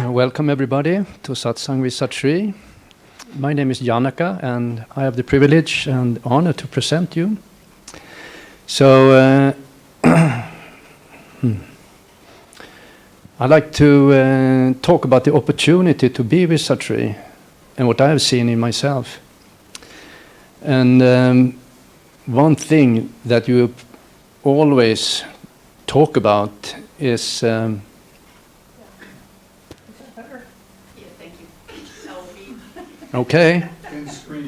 Welcome everybody to Satsang with Satri. My name is Janaka and I have the privilege and honor to present you. So I'd like to talk about the opportunity to be with Satri and what I have seen in myself. And one thing that you always talk about is okay.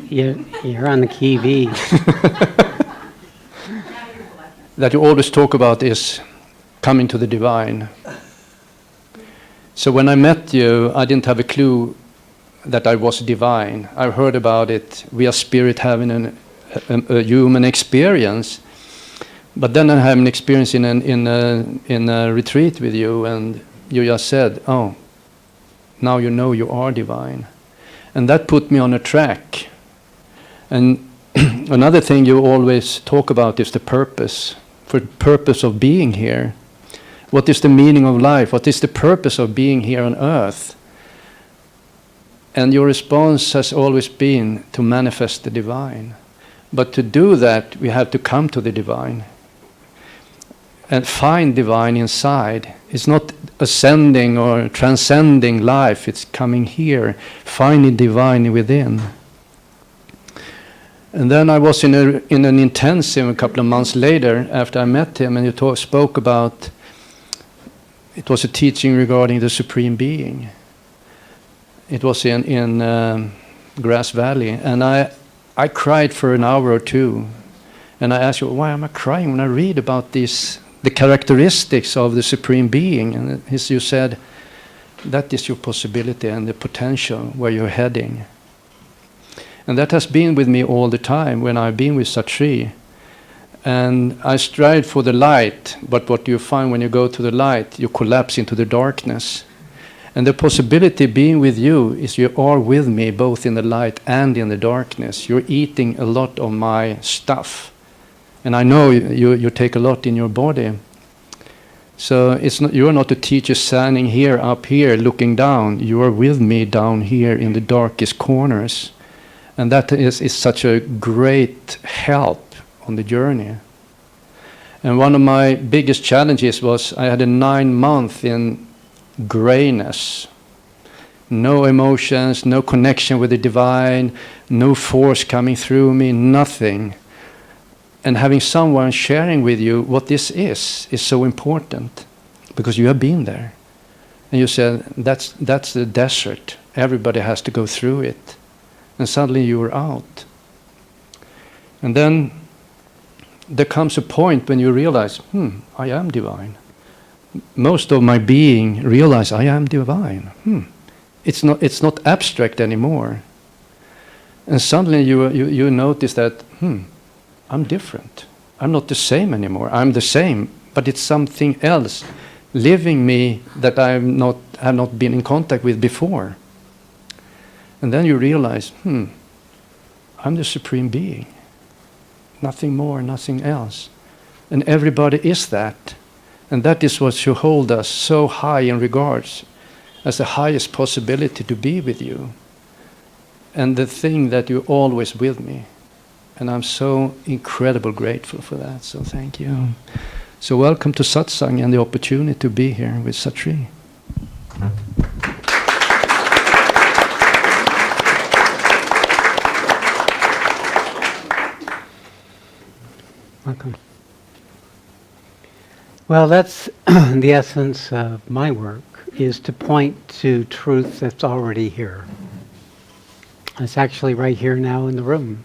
You're on the TV. That you always talk about is coming to the divine. So when I met you, I didn't have a clue that I was divine. I heard about it. We are spirit having a human experience. But then I had an experience in a retreat with you, and you just said, "Oh, now you know you are divine." And that put me on a track. And another thing you always talk about is the purpose. For the purpose of being here. What is the meaning of life? What is the purpose of being here on earth? And your response has always been to manifest the divine. But to do that, we have to come to the divine. And find divine inside. It's not ascending or transcending life, it's coming here, finding divine within. And then I was in an intensive a couple of months later after I met him, and you spoke about, it was a teaching regarding the Supreme Being. It was in Grass Valley, and I cried for an hour or two. And I asked you, why am I crying when I read about this? The characteristics of the Supreme Being, and you said that is your possibility and the potential where you're heading. And that has been with me all the time when I've been with Satri. And I strive for the light, but what you find when you go to the light, you collapse into the darkness. And the possibility being with you is you are with me both in the light and in the darkness. You're eating a lot of my stuff. And I know you take a lot in your body. So you're not a teacher standing here, up here, looking down. You are with me down here in the darkest corners. And that is such a great help on the journey. And one of my biggest challenges was I had a 9 month in grayness. No emotions, no connection with the divine, no force coming through me, nothing. And having someone sharing with you what this is so important because you have been there. And you said, that's the desert. Everybody has to go through it. And suddenly you were out. And then there comes a point when you realize, I am divine. Most of my being realize I am divine. It's not abstract anymore. And suddenly you notice that, I'm different. I'm not the same anymore. I'm the same, but it's something else living me that I have not been in contact with before. And then you realize, I'm the Supreme Being. Nothing more, nothing else. And everybody is that. And that is what should hold us so high in regards as the highest possibility to be with you. And the thing that you're always with me. And I'm so incredibly grateful for that. So thank you. So welcome to Satsang and the opportunity to be here with Satri. Welcome. Well, that's the essence of my work, is to point to truth that's already here. It's actually right here now in the room.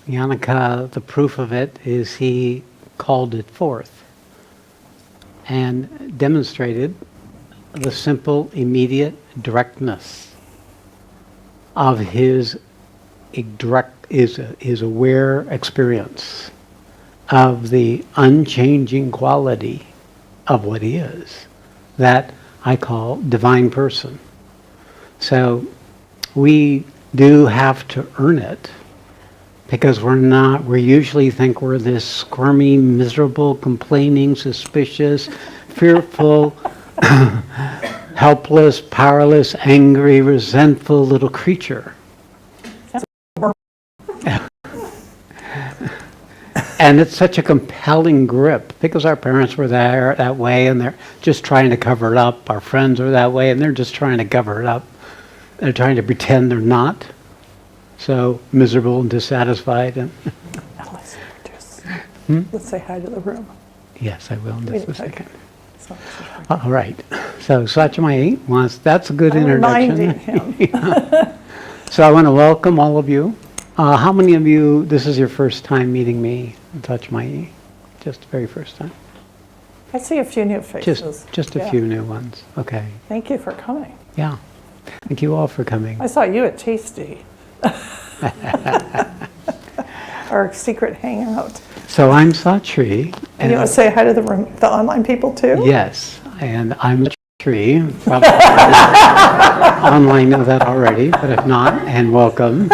Janaka, the proof of it is he called it forth and demonstrated the simple, immediate directness of his aware experience of the unchanging quality of what he is. That I call divine person. So we do have to earn it, because we usually think we're this squirmy, miserable, complaining, suspicious, fearful, helpless, powerless, angry, resentful little creature. And it's such a compelling grip because our parents were there that way and they're just trying to cover it up. Our friends are that way and they're just trying to cover it up. They're trying to pretend they're not so miserable and dissatisfied. And let's say hi to the room. yes, I will in just a second. So, All right. So Satchamayi wants, that's a good I'm introduction. reminding him. So I want to welcome all of you. How many of you, this is your first time meeting me, Satchamayi? Just the very first time? I see a few new faces. Just a Yeah. few new ones. Okay. Thank you for coming. Yeah. Thank you all for coming. I saw you at Tasty. Our secret hangout. So I'm Satri. And you want to say hi to the room, the online people too? Yes, and I'm Satri. Online know that already, but if not, and welcome.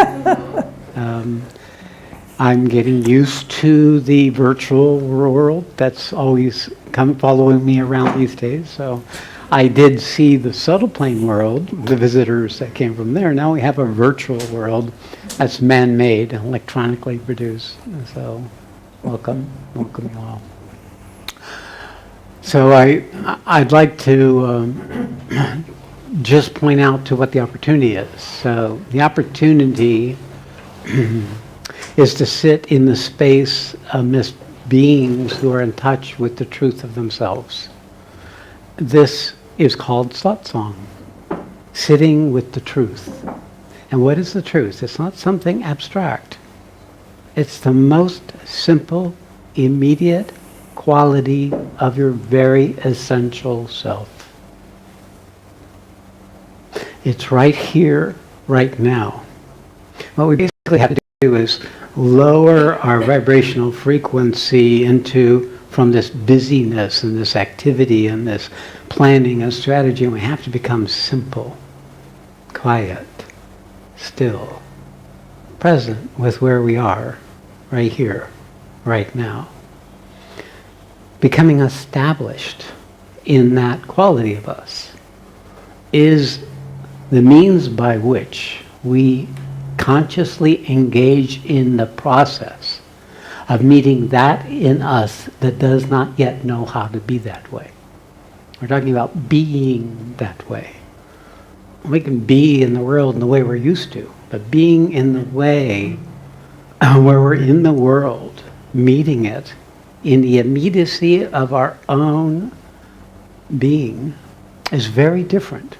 I'm getting used to the virtual world. That's always following me around these days. So I did see the subtle plane world, the visitors that came from there. Now we have a virtual world that's man-made and electronically produced. So welcome you all. So I'd like to just point out to what the opportunity is. So the opportunity is to sit in the space amidst beings who are in touch with the truth of themselves. This is called Satsang, sitting with the truth. And what is the truth? It's not something abstract. It's the most simple, immediate quality of your very essential self. It's right here, right now. What we basically have to do is lower our vibrational frequency from this busyness and this activity and this planning and strategy, and we have to become simple, quiet, still, present with where we are, right here, right now. Becoming established in that quality of us is the means by which we consciously engage in the process of meeting that in us that does not yet know how to be that way. We're talking about being that way. We can be in the world in the way we're used to, but being in the way where we're in the world, meeting it in the immediacy of our own being is very different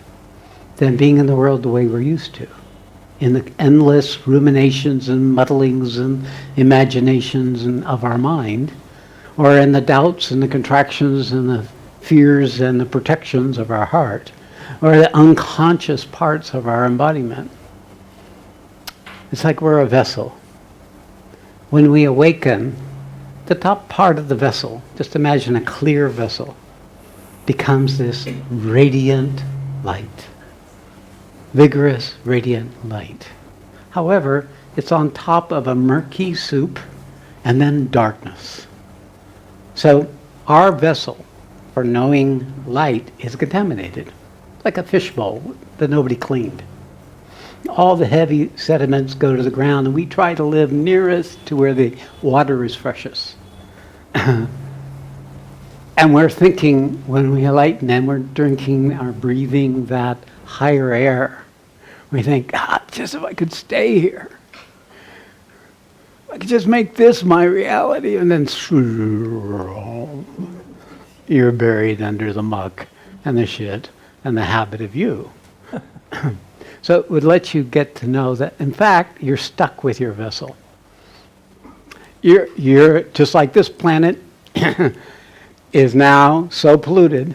than being in the world the way we're used to, in the endless ruminations and muddlings and imaginations of our mind, or in the doubts and the contractions and the fears and the protections of our heart, or the unconscious parts of our embodiment. It's like we're a vessel. When we awaken, the top part of the vessel, just imagine a clear vessel, becomes this radiant light. Vigorous, radiant light. However, it's on top of a murky soup and then darkness. So our vessel for knowing light is contaminated, like a fishbowl that nobody cleaned. All the heavy sediments go to the ground, and we try to live nearest to where the water is freshest. And we're thinking, when we enlighten and we're drinking or breathing that higher air, we think, just if I could stay here. If I could just make this my reality, and then you're buried under the muck and the shit and the habit of you. So it would let you get to know that, in fact, you're stuck with your vessel. You're just like this planet is now so polluted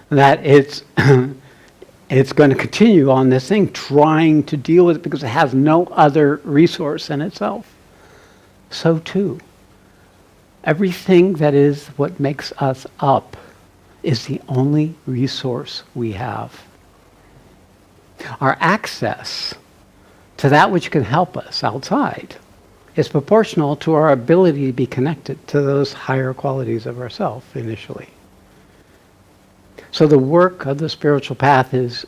that it's going to continue on this thing, trying to deal with it because it has no other resource in itself. So too, everything that is what makes us up is the only resource we have. Our access to that which can help us outside is proportional to our ability to be connected to those higher qualities of ourself initially. So the work of the spiritual path is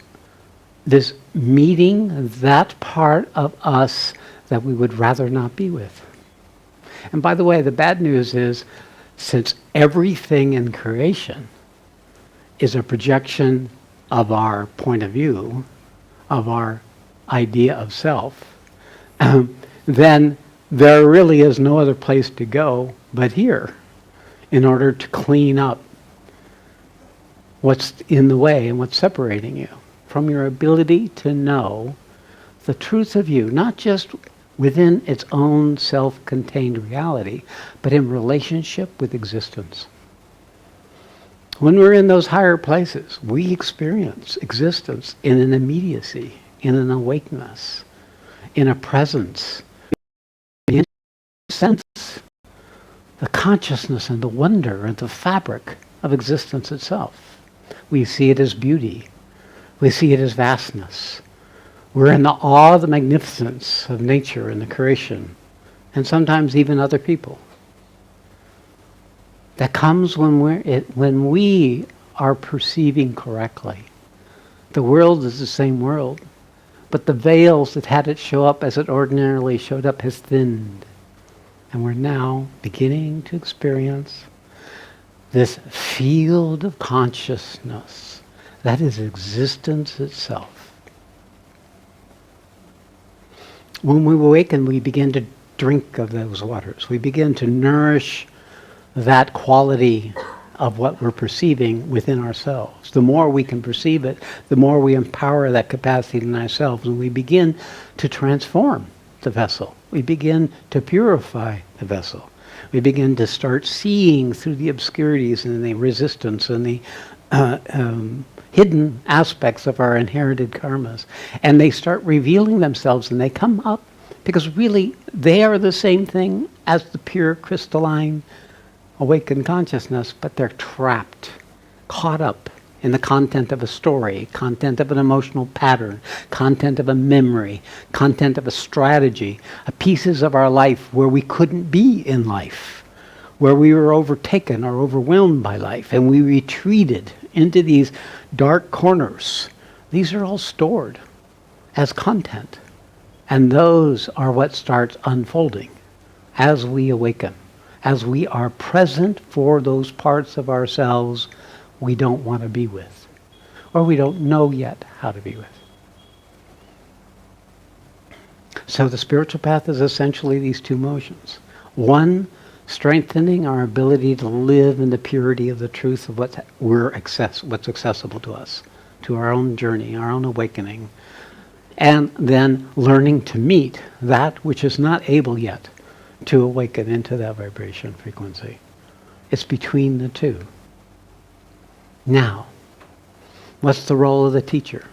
this meeting that part of us that we would rather not be with. And by the way, the bad news is, since everything in creation is a projection of our point of view, of our idea of self, then there really is no other place to go but here in order to clean up what's in the way and what's separating you from your ability to know the truth of you, not just within its own self-contained reality, but in relationship with existence. When we're in those higher places, we experience existence in an immediacy, in an awakeness, in a presence, in a sense, the consciousness and the wonder and the fabric of existence itself. We see it as beauty. We see it as vastness. We're in the awe of the magnificence of nature and the creation, and sometimes even other people. That comes when we are perceiving correctly. The world is the same world, but the veils that had it show up as it ordinarily showed up has thinned. And we're now beginning to experience this field of consciousness that is existence itself. When we awaken, we begin to drink of those waters. We begin to nourish that quality of what we're perceiving within ourselves. The more we can perceive it, the more we empower that capacity in ourselves, and we begin to transform the vessel. We begin to purify the vessel. We begin to start seeing through the obscurities and the resistance and the hidden aspects of our inherited karmas. And they start revealing themselves, and they come up because really they are the same thing as the pure crystalline awakened consciousness, but they're trapped, caught up in the content of a story, content of an emotional pattern, content of a memory, content of a strategy, pieces of our life where we couldn't be in life, where we were overtaken or overwhelmed by life, and we retreated into these dark corners. These are all stored as content, and those are what starts unfolding as we awaken, as we are present for those parts of ourselves we don't want to be with, or we don't know yet how to be with. So the spiritual path is essentially these two motions. One, strengthening our ability to live in the purity of the truth of what's accessible to us, to our own journey, our own awakening, and then learning to meet that which is not able yet to awaken into that vibration frequency. It's between the two. Now, what's the role of the teacher?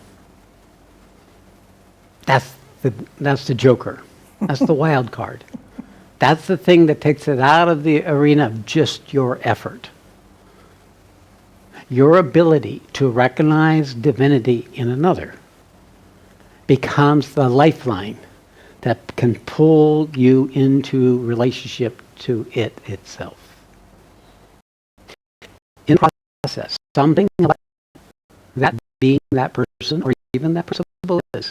That's the joker. That's the wild card. That's the thing that takes it out of the arena of just your effort. Your ability to recognize divinity in another becomes the lifeline that can pull you into relationship to it itself. In the process, something about that being, that person, or even that person is,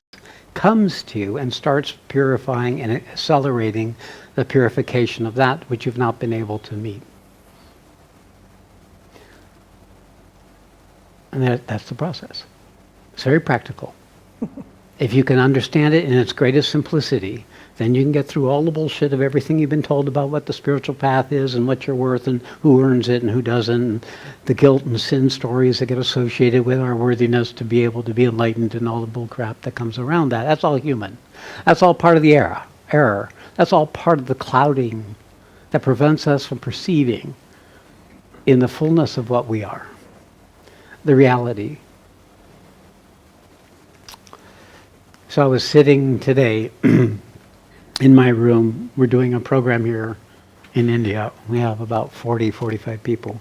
comes to you and starts purifying and accelerating the purification of that which you've not been able to meet. And that's the process. It's very practical. If you can understand it in its greatest simplicity, then you can get through all the bullshit of everything you've been told about what the spiritual path is and what you're worth and who earns it and who doesn't, and the guilt and sin stories that get associated with our worthiness to be able to be enlightened and all the bull crap that comes around that. That's all human. That's all part of the error. That's all part of the clouding that prevents us from perceiving in the fullness of what we are, the reality. So I was sitting today in my room. We're doing a program here in India. We have about 40, 45 people.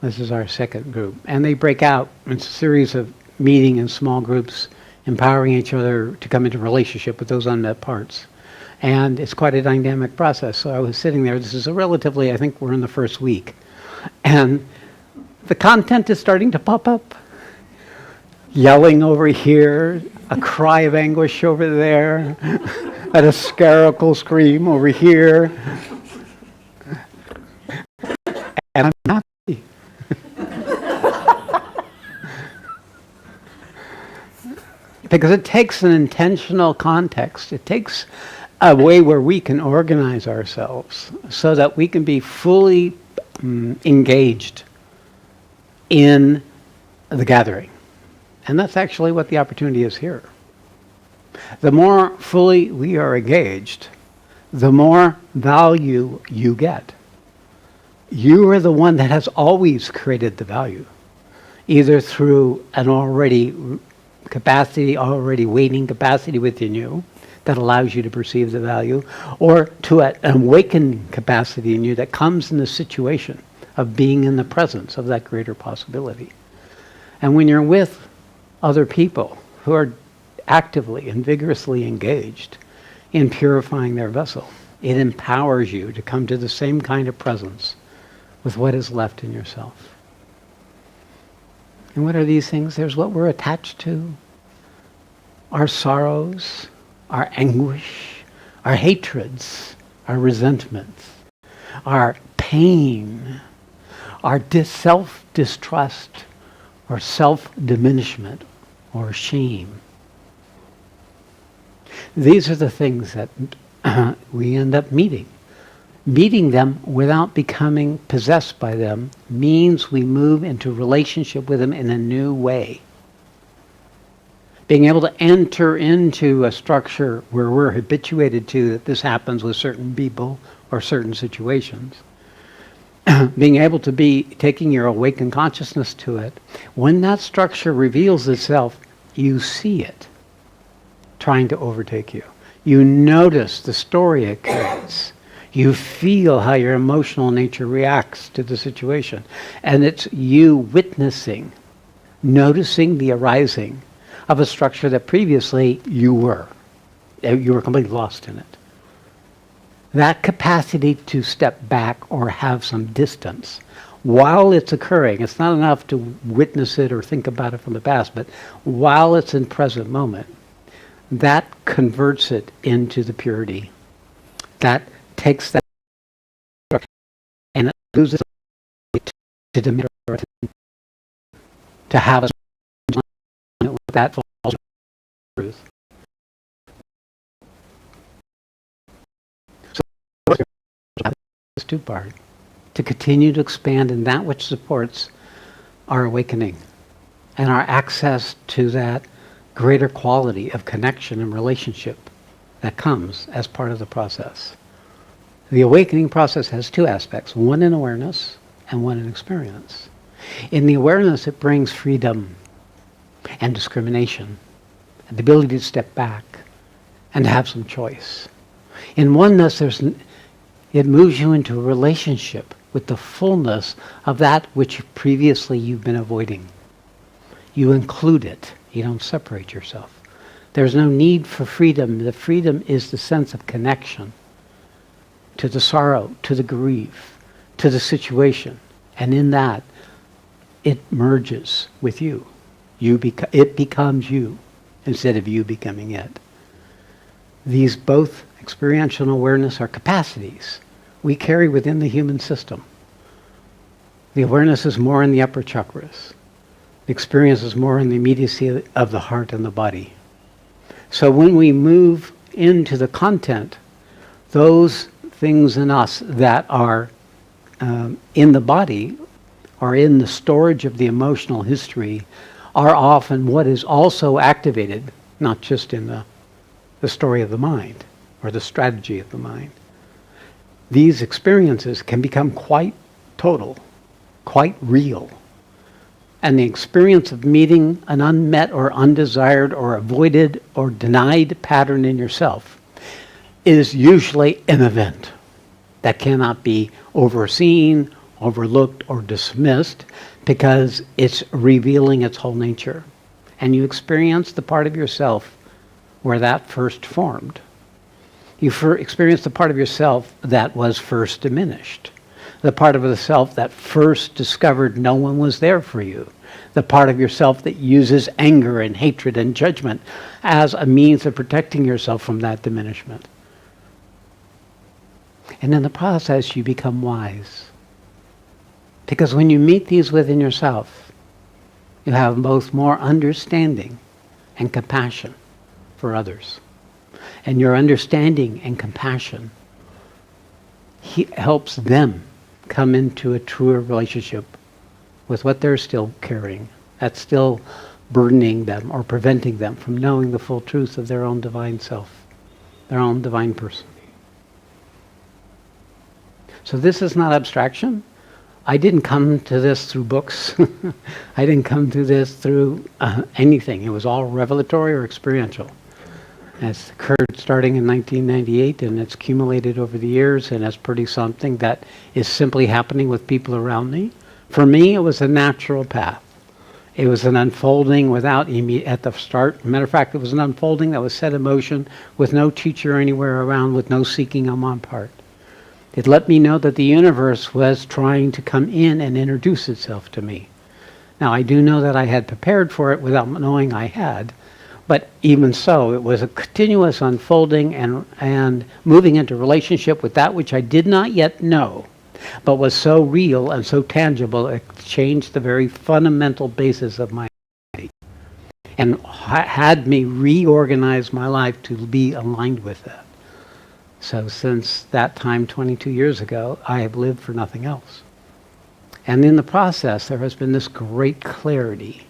This is our second group. And they break out. It's a series of meeting in small groups, empowering each other to come into relationship with those unmet parts. And it's quite a dynamic process. So I was sitting there. This is a relatively, I think we're in the first week. And the content is starting to pop up. Yelling over here, a cry of anguish over there, a hysterical scream over here. And I'm happy. Because it takes an intentional context. It takes a way where we can organize ourselves so that we can be fully engaged in the gathering. And that's actually what the opportunity is here. The more fully we are engaged, the more value you get. You are the one that has always created the value, either through an already waiting capacity within you that allows you to perceive the value, or to an awakened capacity in you that comes in the situation of being in the presence of that greater possibility. And when you're with other people who are actively and vigorously engaged in purifying their vessel, it empowers you to come to the same kind of presence with what is left in yourself. And what are these things? There's what we're attached to, our sorrows, our anguish, our hatreds, our resentments, our pain, our self-distrust, or self-diminishment, or shame. These are the things that we end up meeting. Meeting them without becoming possessed by them means we move into relationship with them in a new way. Being able to enter into a structure where we're habituated to that this happens with certain people or certain situations. Being able to be taking your awakened consciousness to it. When that structure reveals itself, you see it trying to overtake you. You notice the story it carries. You feel how your emotional nature reacts to the situation. And it's you witnessing, noticing the arising of a structure that previously you were completely lost in it. That capacity to step back or have some distance while it's occurring, it's not enough to witness it or think about it from the past, but while it's in present moment, that converts it into the purity. That takes that and it loses to diminish, to have a that false truth. So this two-part, to continue to expand in that which supports our awakening and our access to that greater quality of connection and relationship that comes as part of the process. The awakening process has two aspects, one in awareness and one in experience. In the awareness, it brings freedom and discrimination, and the ability to step back and have some choice. In oneness, it moves you into a relationship with the fullness of that which previously you've been avoiding. You include it. You don't separate yourself. There's no need for freedom. The freedom is the sense of connection to the sorrow, to the grief, to the situation. And in that, it merges with you. It becomes you instead of you becoming it. These both experiential awareness are capacities we carry within the human system. The awareness is more in the upper chakras. The experience is more in the immediacy of the heart and the body. So when we move into the content, those things in us that are in the body or in the storage of the emotional history are often what is also activated, not just in the story of the mind or the strategy of the mind. These experiences can become quite total, quite real. And the experience of meeting an unmet or undesired or avoided or denied pattern in yourself is usually an event that cannot be overseen, overlooked, or dismissed because it's revealing its whole nature. And you experience the part of yourself where that first formed. You experience the part of yourself that was first diminished. The part of the self that first discovered no one was there for you. The part of yourself that uses anger and hatred and judgment as a means of protecting yourself from that diminishment. And in the process, you become wise. Because when you meet these within yourself, you have both more understanding and compassion for others. And your understanding and compassion helps them come into a truer relationship with what they're still carrying, that's still burdening them or preventing them from knowing the full truth of their own divine self, their own divine person. So this is not abstraction. I didn't come to this through books. I didn't come to this through anything. It was all revelatory or experiential. It's occurred starting in 1998, and it's accumulated over the years, and it's pretty something that is simply happening with people around me. For me, it was a natural path. It was an unfolding without at the start. Matter of fact, it was an unfolding that was set in motion with no teacher anywhere around, with no seeking on my part. It let me know that the universe was trying to come in and introduce itself to me. Now, I do know that I had prepared for it without knowing I had, but even so, it was a continuous unfolding and moving into relationship with that which I did not yet know, but was so real and so tangible, it changed the very fundamental basis of my life and had me reorganize my life to be aligned with that. So since that time, 22 years ago, I have lived for nothing else. And in the process, there has been this great clarity,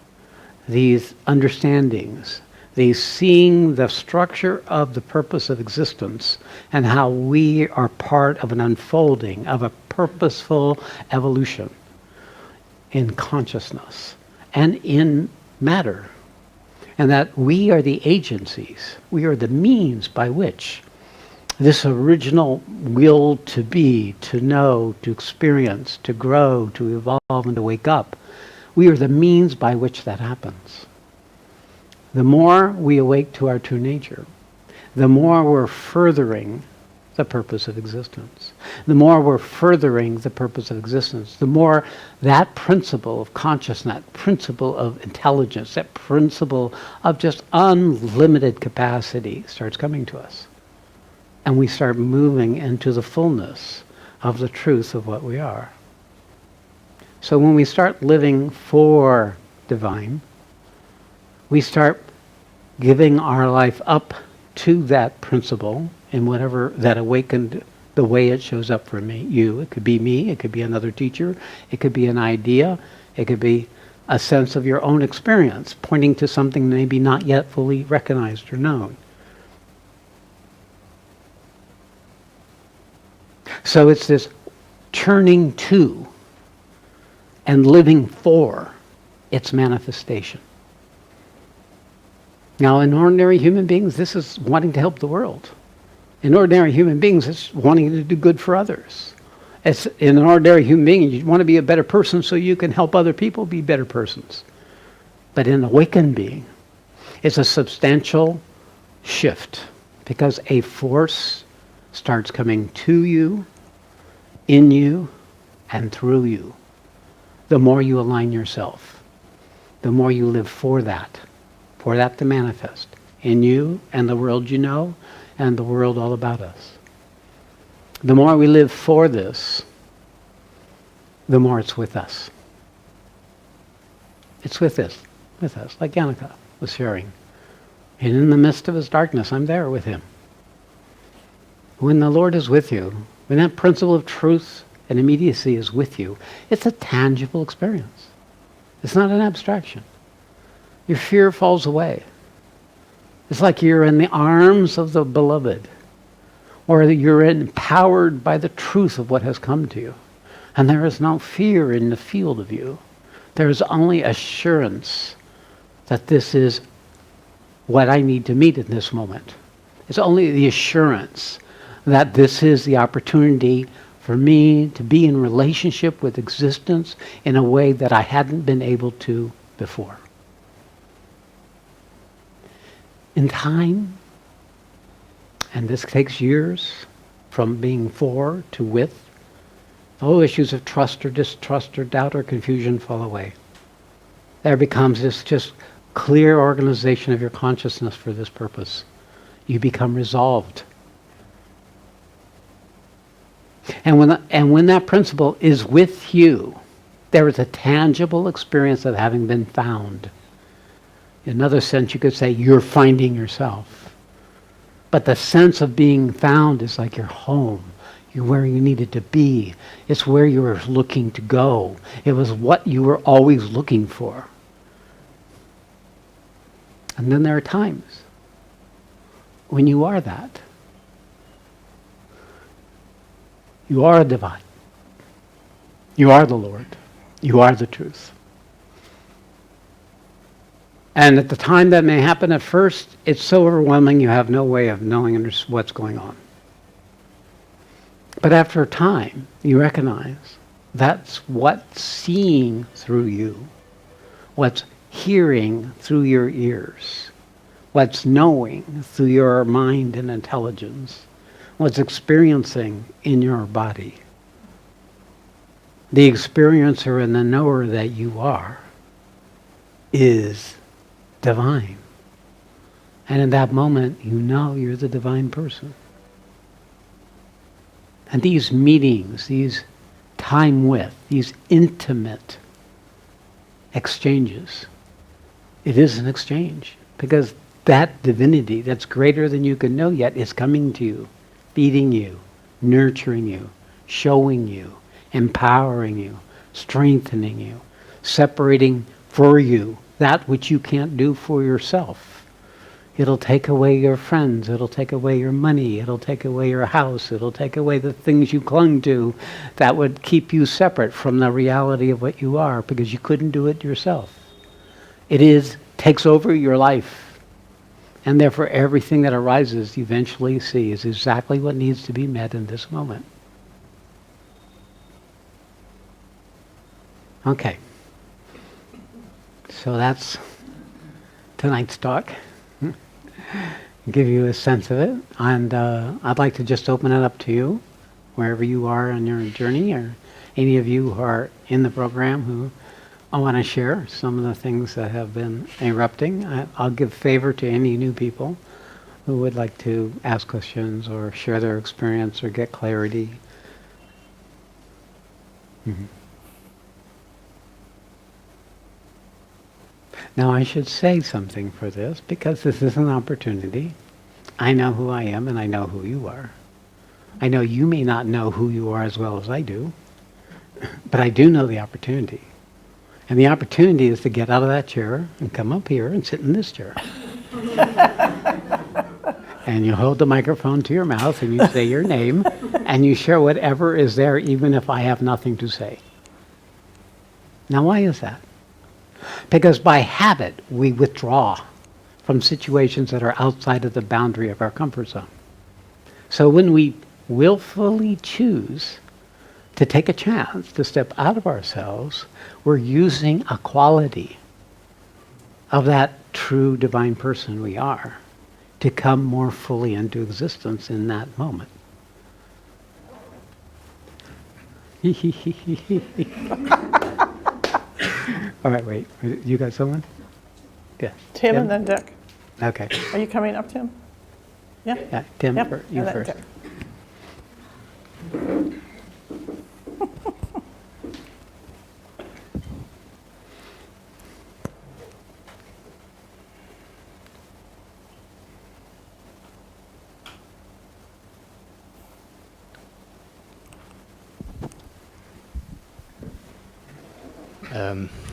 these understandings, these seeing the structure of the purpose of existence and how we are part of an unfolding, of a purposeful evolution in consciousness and in matter. And that we are the agencies, we are the means by which this original will to be, to know, to experience, to grow, to evolve, and to wake up, we are the means by which that happens. The more we awake to our true nature, the more we're furthering the purpose of existence. The more we're furthering the purpose of existence, the more that principle of consciousness, that principle of intelligence, that principle of just unlimited capacity starts coming to us. And we start moving into the fullness of the truth of what we are. So when we start living for divine, we start giving our life up to that principle in whatever that awakened the way it shows up for me, you. It could be me, it could be another teacher, it could be an idea, it could be a sense of your own experience, pointing to something maybe not yet fully recognized or known. So it's this turning to and living for its manifestation. Now, in ordinary human beings, this is wanting to help the world. In ordinary human beings, it's wanting to do good for others. In an ordinary human being, you want to be a better person so you can help other people be better persons. But in an awakened being, it's a substantial shift because a force starts coming to you, in you, and through you. The more you align yourself, the more you live for that to manifest in you and the world you know and the world all about us. The more we live for this, the more it's with us. It's with us, like Yannicka was sharing. And in the midst of his darkness, I'm there with him. When the Lord is with you, when that principle of truth and immediacy is with you, it's a tangible experience. It's not an abstraction. Your fear falls away. It's like you're in the arms of the beloved, or that you're empowered by the truth of what has come to you. And there is no fear in the field of you. There is only assurance that this is what I need to meet in this moment. It's only the assurance that this is the opportunity for me to be in relationship with existence in a way that I hadn't been able to before. In time, and this takes years from being for to with, All issues of trust or distrust or doubt or confusion fall away. There becomes this just clear organization of your consciousness for this purpose. You become resolved. And when that principle is with you, there is a tangible experience of having been found. In another sense, you could say you're finding yourself. But the sense of being found is like your home. You're where you needed to be. It's where you were looking to go. It was what you were always looking for. And then there are times when you are that. You are divine. You are the Lord. You are the truth. And at the time that may happen at first, it's so overwhelming you have no way of knowing what's going on. But after a time, you recognize that's what's seeing through you, what's hearing through your ears, what's knowing through your mind and intelligence, what's experiencing in your body. The experiencer and the knower that you are is divine. And in that moment, you know you're the divine person. And these meetings, these time with, these intimate exchanges, it is an exchange. Because that divinity that's greater than you can know yet is coming to you, feeding you, nurturing you, showing you, empowering you, strengthening you, separating for you that which you can't do for yourself. It'll take away your friends, it'll take away your money, it'll take away your house, it'll take away the things you clung to that would keep you separate from the reality of what you are because you couldn't do it yourself. It takes over your life. And therefore everything that arises you eventually see is exactly what needs to be met in this moment. Okay. So that's tonight's talk. Give you a sense of it. And I'd like to just open it up to you, wherever you are on your journey, or any of you who are in the program who want to share some of the things that have been erupting. I'll give favor to any new people who would like to ask questions or share their experience or get clarity. Mm-hmm. Now I should say something for this, because this is an opportunity. I know who I am and I know who you are. I know you may not know who you are as well as I do, but I do know the opportunity. And the opportunity is to get out of that chair and come up here and sit in this chair. And you hold the microphone to your mouth and you say your name and you share whatever is there, even if I have nothing to say. Now why is that? Because by habit, we withdraw from situations that are outside of the boundary of our comfort zone. So when we willfully choose to take a chance to step out of ourselves, we're using a quality of that true divine person we are to come more fully into existence in that moment. All right, wait. You got someone? Yeah. Tim and then Dick. Okay. Are you coming up, Tim? Yeah? Yeah, Tim, Yep. you And then first. Dick.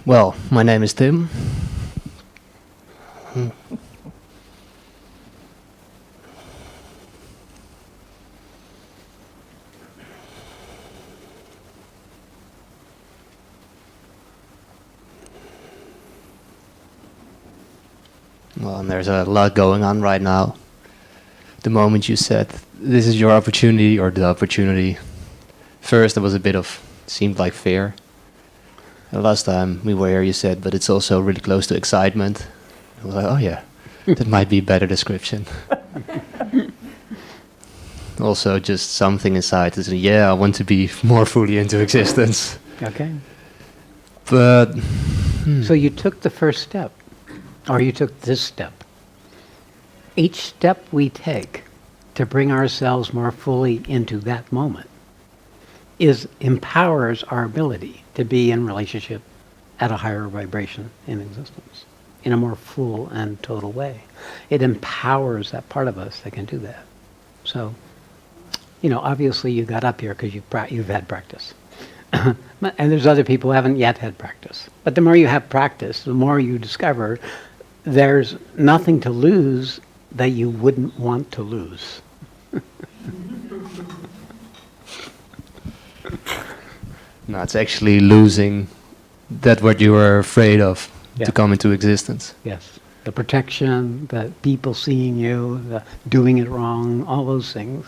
Well, my name is Tim. Well, and there's a lot going on right now. The moment you said, this is your opportunity or the opportunity, first there was a bit of, seemed like fear. And last time we were here you said, but it's also really close to excitement. I was like, oh yeah, that might be a better description. also just something inside is, yeah, I want to be more fully into existence. Okay. But So you took the first step, or you took this step. Each step we take to bring ourselves more fully into that moment empowers our ability to be in relationship at a higher vibration in existence in a more full and total way. It empowers that part of us that can do that. So, obviously you got up here because you've had practice. And there's other people who haven't yet had practice. But the more you have practice, the more you discover there's nothing to lose that you wouldn't want to lose. no, it's actually losing that what you were afraid of Yeah. to come into existence. Yes. The protection, the people seeing you, the doing it wrong, all those things.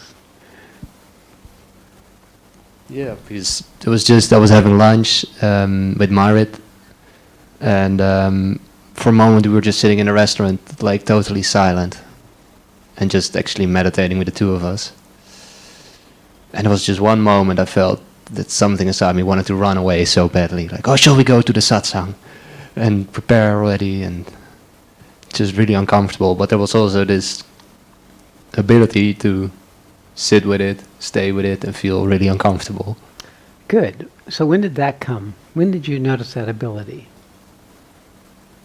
Yeah, because it was just, I was having lunch with Marit, and for a moment we were just sitting in a restaurant, like totally silent, and just actually meditating with the two of us. And it was just one moment I felt that something inside me wanted to run away so badly, like, oh, shall we go to the Satsang and prepare already, and just really uncomfortable. But there was also this ability to sit with it, stay with it, and feel really uncomfortable. Good. So when did that come? When did you notice that ability?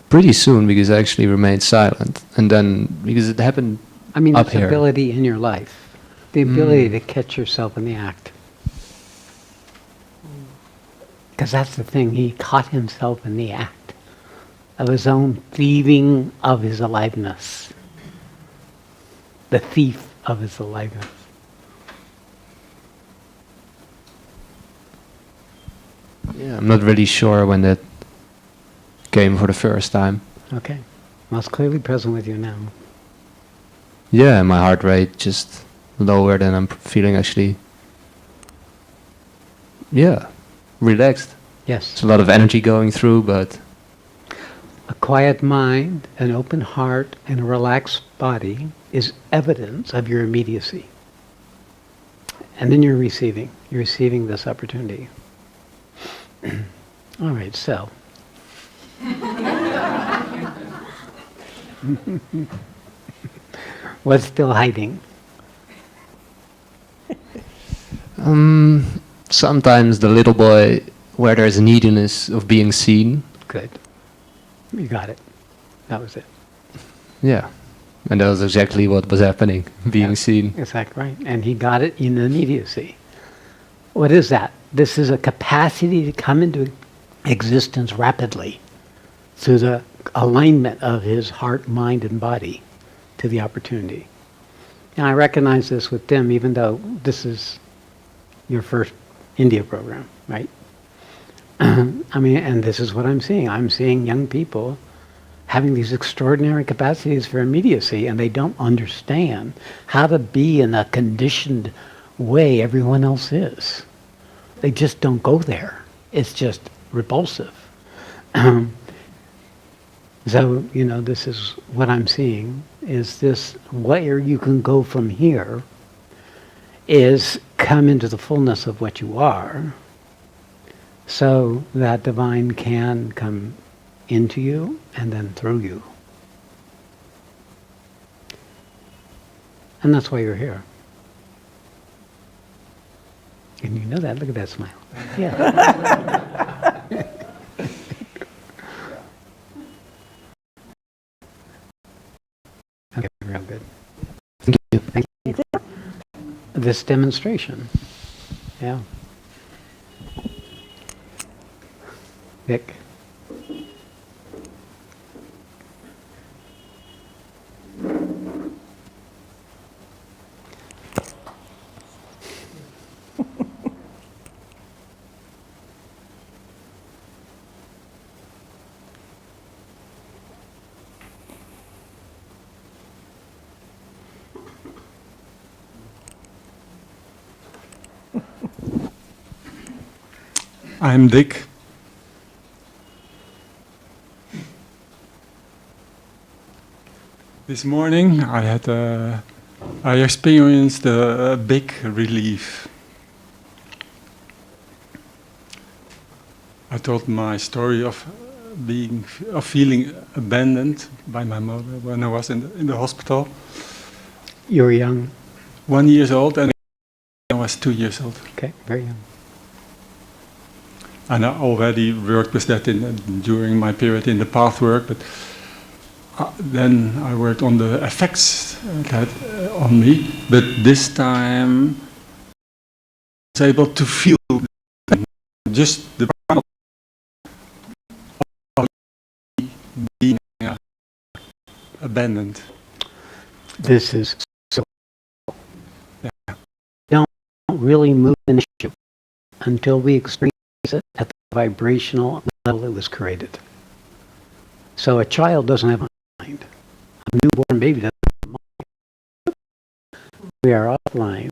Pretty soon, because I actually remained silent, and then because it happened I mean, up this here. ability in your life. The ability to catch yourself in the act. Because that's the thing, he caught himself in the act of his own thieving of his aliveness. The thief of his aliveness. Yeah, I'm not really sure when that came for the first time. Okay. Well, it's clearly present with you now. Yeah, my heart rate just lower than I'm feeling actually. Yeah, relaxed. Yes. It's a lot of energy going through, but A quiet mind, an open heart, and a relaxed body is evidence of your immediacy. And then you're receiving this opportunity. All right, so. What's still hiding? sometimes the little boy where there's a neediness of being seen. Good. You got it. That was it. Yeah, and that was exactly what was happening, being Yeah. seen. Exactly right. And he got it in immediacy. What is that? This is a capacity to come into existence rapidly through the alignment of his heart, mind, and body to the opportunity. And I recognize this with Tim, even though this is your first India program, right? I mean, and this is what I'm seeing. I'm seeing young people having these extraordinary capacities for immediacy, and they don't understand how to be in a conditioned way everyone else is. They just don't go there. It's just repulsive. So, this is what I'm seeing, is this where you can go from here is come into the fullness of what you are, so that divine can come into you and then through you. And that's why you're here. And you know that. Look at that smile. Yeah. Okay, real good. Thank you. Thank you. This demonstration. Yeah. Vic. I'm Dick. This morning I had a I experienced a big relief. I told my story of feeling abandoned by my mother when I was in the hospital. You were young. 1 year old, and I was 2 years old. Okay, very young. And I already worked with that during my period in the path work, but then I worked on the effects that on me. But this time, I was able to feel just the being abandoned. This is so. Yeah. Don't really move an issue until we experience it at the vibrational level it was created. So a child doesn't have a mind. A newborn baby doesn't have a mind. We are offline.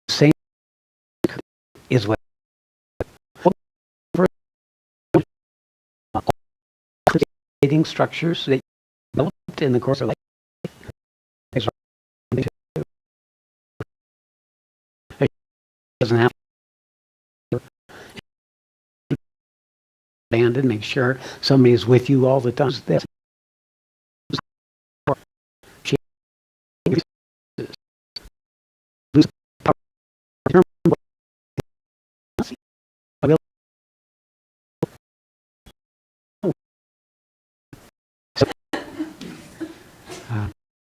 Same is what creating structures that developed in the course of life. It doesn't have to abandon, make sure somebody is with you all the time. This.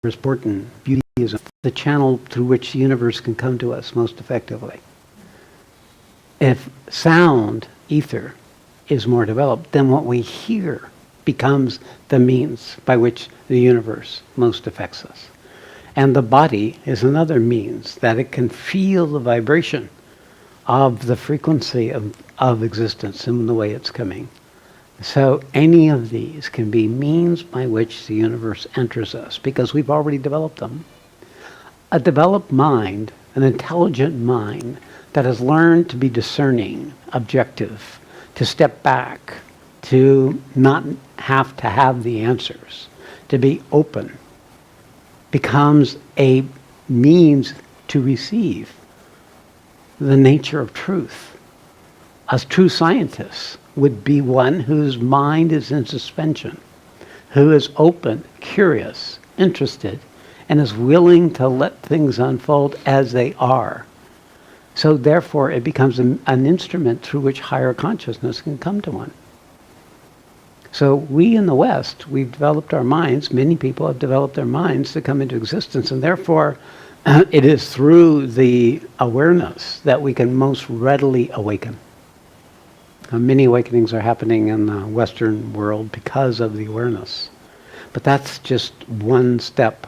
Important. Beauty is the channel through which the universe can come to us most effectively. If sound, ether, is more developed, then what we hear becomes the means by which the universe most affects us. And the body is another means that it can feel the vibration of the frequency of existence and the way it's coming. So any of these can be means by which the universe enters us, because we've already developed them. A developed mind, an intelligent mind that has learned to be discerning, objective, to step back, to not have to have the answers, to be open, becomes a means to receive the nature of truth. A true scientist would be one whose mind is in suspension, who is open, curious, interested, and is willing to let things unfold as they are. So therefore it becomes an instrument through which higher consciousness can come to one. So we in the West, we've developed our minds, many people have developed their minds to come into existence, and therefore it is through the awareness that we can most readily awaken. Many awakenings are happening in the Western world because of the awareness. But that's just one step,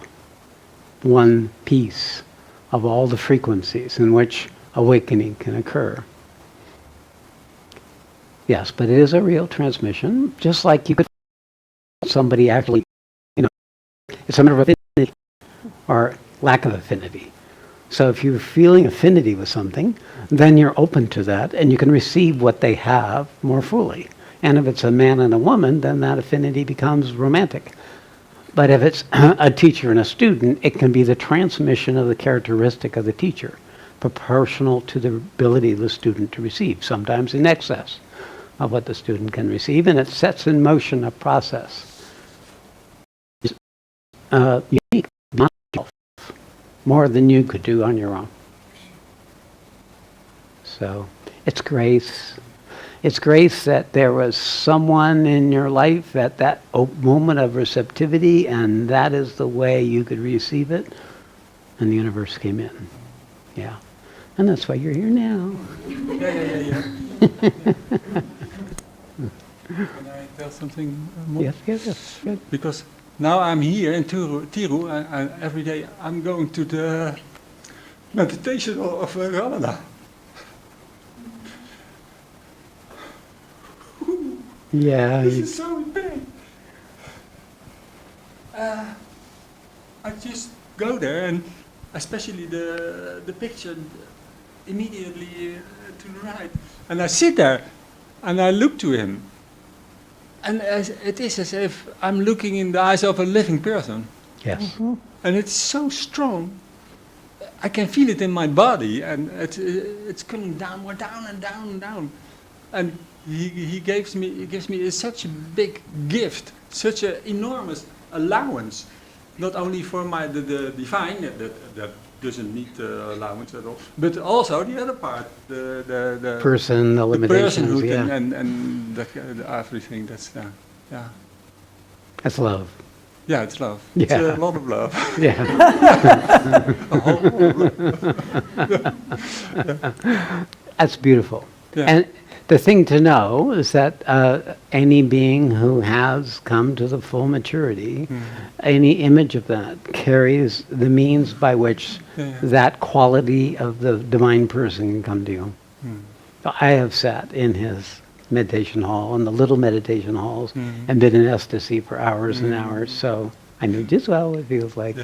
one piece of all the frequencies in which awakening can occur. Yes, but it is a real transmission, just like you could somebody actually, it's a matter of affinity or lack of affinity. So if you're feeling affinity with something, then you're open to that and you can receive what they have more fully. And if it's a man and a woman, then that affinity becomes romantic. But if it's a teacher and a student, it can be the transmission of the characteristic of the teacher, proportional to the ability of the student to receive, sometimes in excess of what the student can receive, and it sets in motion a process. Unique, not more than you could do on your own. So it's grace. It's grace that there was someone in your life at that moment of receptivity, and that is the way you could receive it, and the universe came in. Yeah. And that's why you're here now. Yeah. Can I tell something more? Yes. Good. Because now I'm here in Tiru, and every day I'm going to the meditation of Ananda. Yeah. This is so big. I just go there, and especially the picture immediately to the right, and I sit there, And I look to him. And it is as if I'm looking in the eyes of a living person. Yes. And it's so strong. I can feel it in my body, and it's coming down, more down and down and down. And he gives me such a big gift, such an enormous allowance, not only for the divine that doesn't need allowance at all, but also the other part, the Person, the the limitations, personhood yeah. and the everything. That's yeah, That's love. yeah. It's love. Yeah. It's a lot of love. Yeah. A whole lot of love. That's beautiful. Yeah. And the thing to know is that any being who has come to the full maturity, any image of that carries the means by which that quality of the divine person can come to you. I have sat in his meditation hall, in the little meditation halls, and been in ecstasy for hours and hours, so I knew just what it feels like.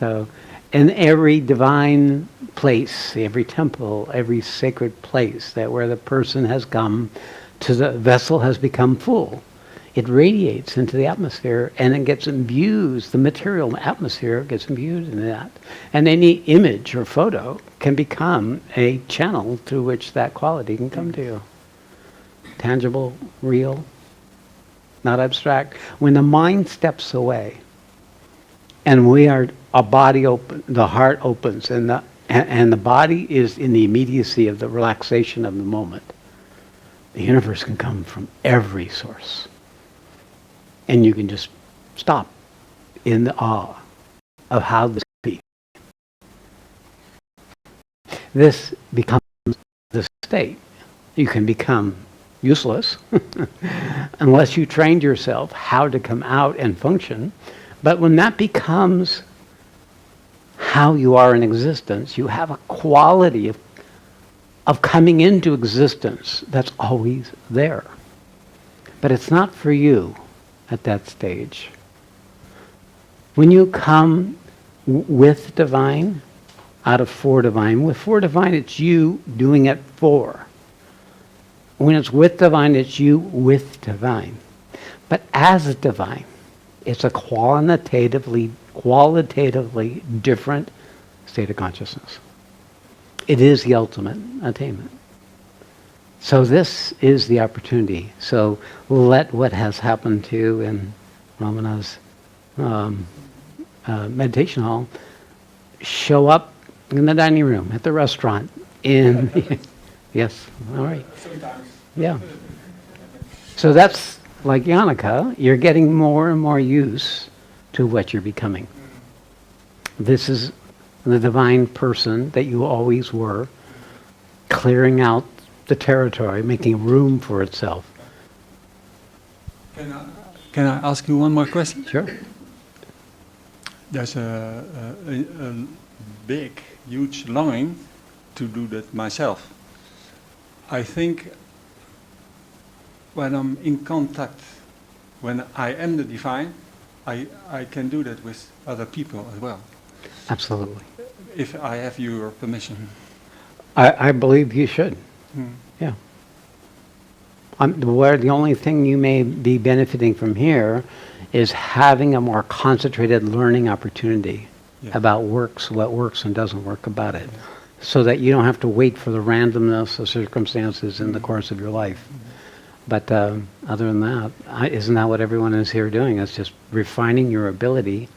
So, in every divine place, every temple, every sacred place that where the person has come to, the vessel has become full, it radiates into the atmosphere and it gets imbued, the material atmosphere gets imbued in that. And any image or photo can become a channel through which that quality can come to you. Tangible, real, not abstract. When the mind steps away, and our body open, the heart opens, and the body is in the immediacy of the relaxation of the moment. The universe can come from every source, and you can just stop in the awe of how this can be. This becomes the state. You can become useless unless you trained yourself how to come out and function. But when that becomes how you are in existence, you have a quality of coming into existence that's always there. But it's not for you at that stage. When you come with divine, out of for divine, with for divine, it's you doing it for. When it's with divine, it's you with divine. But as a divine, it's a qualitatively different state of consciousness. It is the ultimate attainment. So this is the opportunity. So let what has happened to you in Ramana's meditation hall show up in the dining room, at the restaurant, in... Yes, all right. Sometimes. Yeah. So that's like Yannicka, you're getting more and more used to what you're becoming. This is the divine person that you always were, clearing out the territory, making room for itself. Can I ask you one more question? Sure. There's a big, huge longing to do that myself. I think when I'm in contact, when I am the divine, I can do that with other people as well. Absolutely. If I have your permission. I believe you should. Yeah. Where the only thing you may be benefiting from here is having a more concentrated learning opportunity about what works and doesn't work about it. So that you don't have to wait for the randomness of circumstances in the course of your life. But other than that, isn't that what everyone is here doing? It's just refining your ability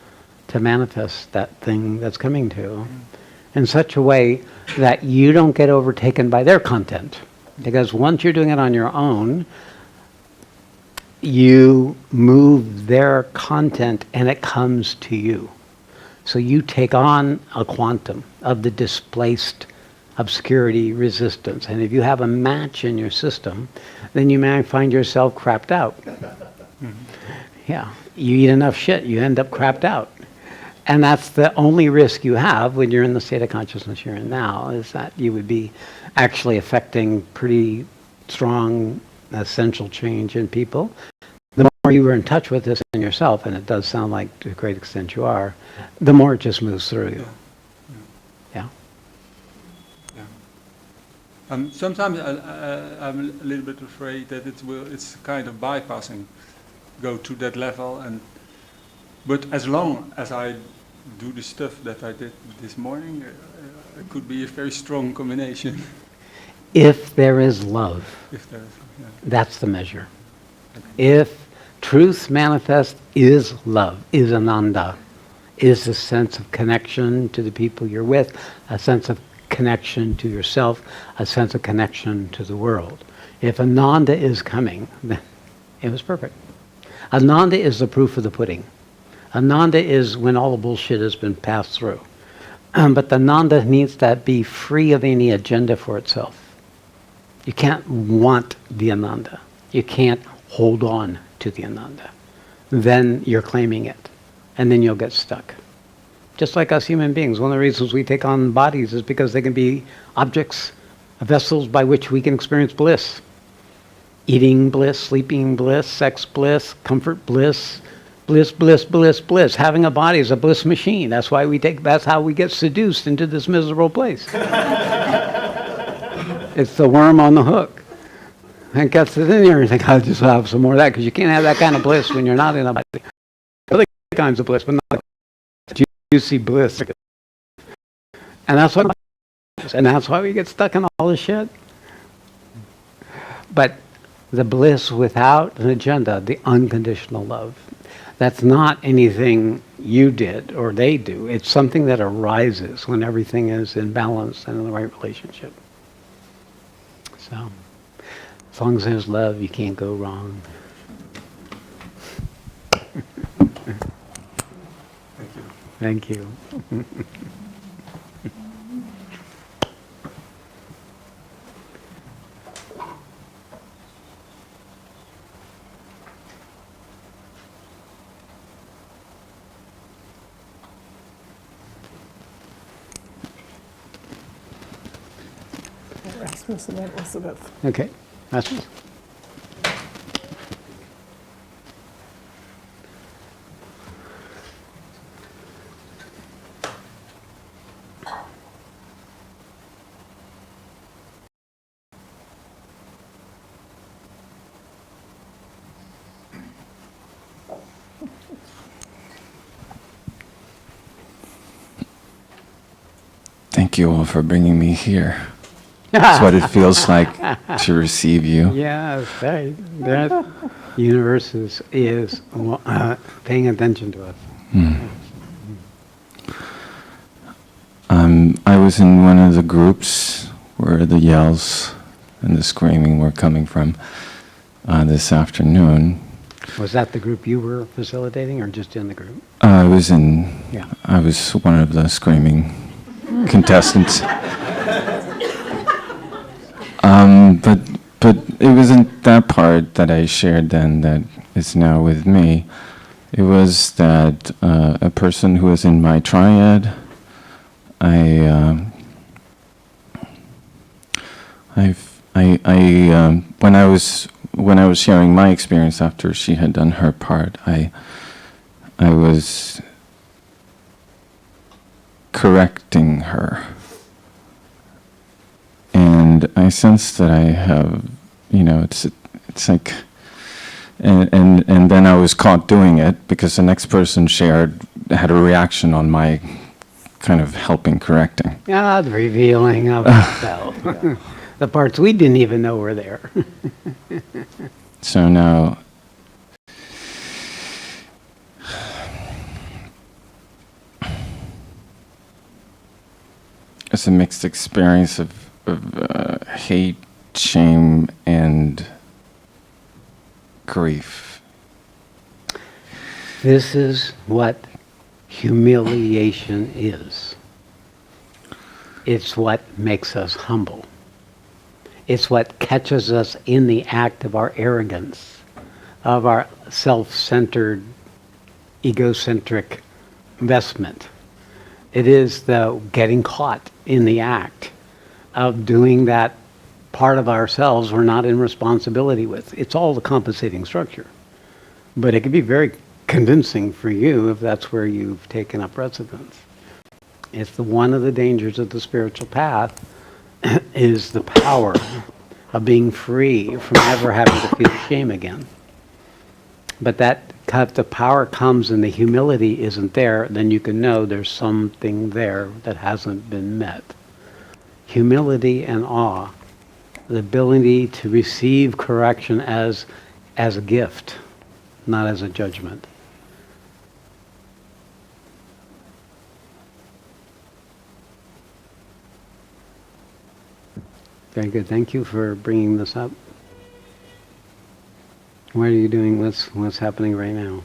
to manifest that thing that's coming to you in such a way that you don't get overtaken by their content. Because once you're doing it on your own, you move their content and it comes to you. So you take on a quantum of the displaced obscurity resistance. And if you have a match in your system, then you may find yourself crapped out. Yeah, you eat enough shit, you end up crapped out. And that's the only risk you have when you're in the state of consciousness you're in now, is that you would be actually affecting pretty strong essential change in people. The more you are in touch with this in yourself, and it does sound like to a great extent you are, the more it just moves through you. Yeah. Sometimes I'm a little bit afraid that it's kind of bypassing, go to that level, but as long as I do the stuff that I did this morning, it could be a very strong combination. If there is love, If there's, yeah. that's the measure. If truth manifest is love, is Ananda, is a sense of connection to the people you're with, a sense of connection to yourself, a sense of connection to the world. If Ananda is coming, then it was perfect. Ananda is the proof of the pudding. Ananda is when all the bullshit has been passed through. But the Ananda needs to be free of any agenda for itself. You can't want the Ananda. You can't hold on to the Ananda. Then you're claiming it. And then you'll get stuck. Just like us human beings, one of the reasons we take on bodies is because they can be objects, vessels by which we can experience bliss. Eating bliss, sleeping bliss, sex bliss, comfort bliss, bliss, bliss, bliss, bliss. Having a body is a bliss machine. That's why that's how we get seduced into this miserable place. It's the worm on the hook. And gets it in there and you think, I'll just have some more of that, because you can't have that kind of bliss when you're not in a body. Other kinds of bliss, but not juicy bliss. And that's why we get stuck in all this shit. But the bliss without an agenda, the unconditional love, that's not anything you did or they do. It's something that arises when everything is in balance and in the right relationship. So, as long as there's love, you can't go wrong. Thank you. Rasmus and Elizabeth. Okay, that's it. Thank you all for bringing me here. That's what it feels like to receive you. Yes, that universe is paying attention to us. I was in one of the groups where the yells and the screaming were coming from this afternoon. Was that the group you were facilitating, or just in the group? I was Yeah. one of the screaming contestants. But it wasn't that part that I shared then that is now with me. It was that a person who was in my triad, when I was sharing my experience after she had done her part, I was correcting her. And I sense that I have, it's like, and then I was caught doing it because the next person had a reaction on my kind of helping correcting. Ah, the revealing of itself. The parts we didn't even know were there. So now, it's a mixed experience of hate, shame, and grief. This is what humiliation is. It's what makes us humble. It's what catches us in the act of our arrogance, of our self-centered, egocentric investment. It is the getting caught in the act of doing that part of ourselves we're not in responsibility with. It's all the compensating structure. But it can be very convincing for you if that's where you've taken up residence. It's one of the dangers of the spiritual path is the power of being free from ever having to feel shame again. But if the power comes and the humility isn't there, then you can know there's something there that hasn't been met. Humility and awe, the ability to receive correction as a gift, not as a judgment. Very good. Thank you for bringing this up. What are you doing? What's happening right now?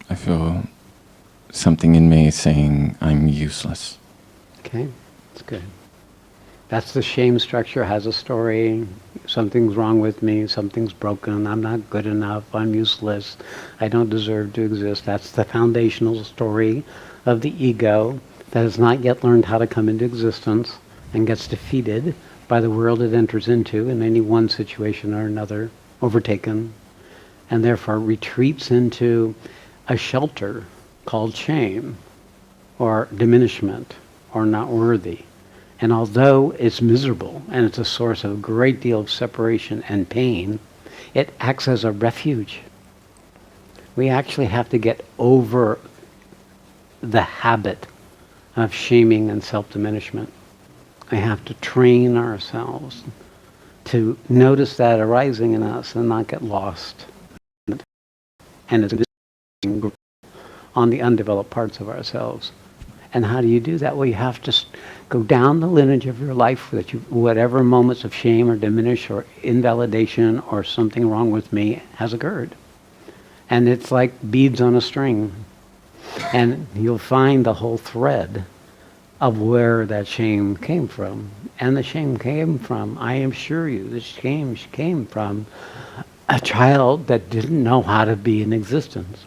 I feel something in me saying I'm useless. Okay, that's good. That's the shame structure, has a story. Something's wrong with me, something's broken, I'm not good enough, I'm useless, I don't deserve to exist. That's the foundational story of the ego that has not yet learned how to come into existence and gets defeated by the world it enters into in any one situation or another, overtaken, and therefore retreats into a shelter called shame or diminishment or not worthy. And although it's miserable and it's a source of a great deal of separation and pain, it acts as a refuge. We actually have to get over the habit of shaming and self-diminishment. We have to train ourselves to notice that arising in us and not get lost. And it's on the undeveloped parts of ourselves. And how do you do that? Well, you have to go down the lineage of your life, that whatever moments of shame or diminish or invalidation or something wrong with me has occurred. And it's like beads on a string. And you'll find the whole thread of where that shame came from. And the shame came from, I assure you, the shame came from a child that didn't know how to be in existence.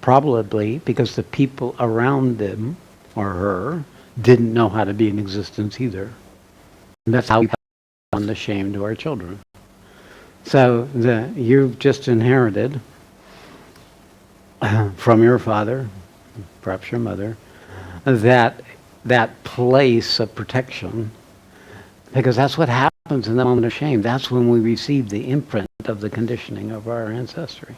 Probably because the people around them or her didn't know how to be in existence either. And that's how we pass on the shame to our children. So you've just inherited from your father, perhaps your mother, that place of protection, because that's what happens in the moment of shame. That's when we receive the imprint of the conditioning of our ancestry.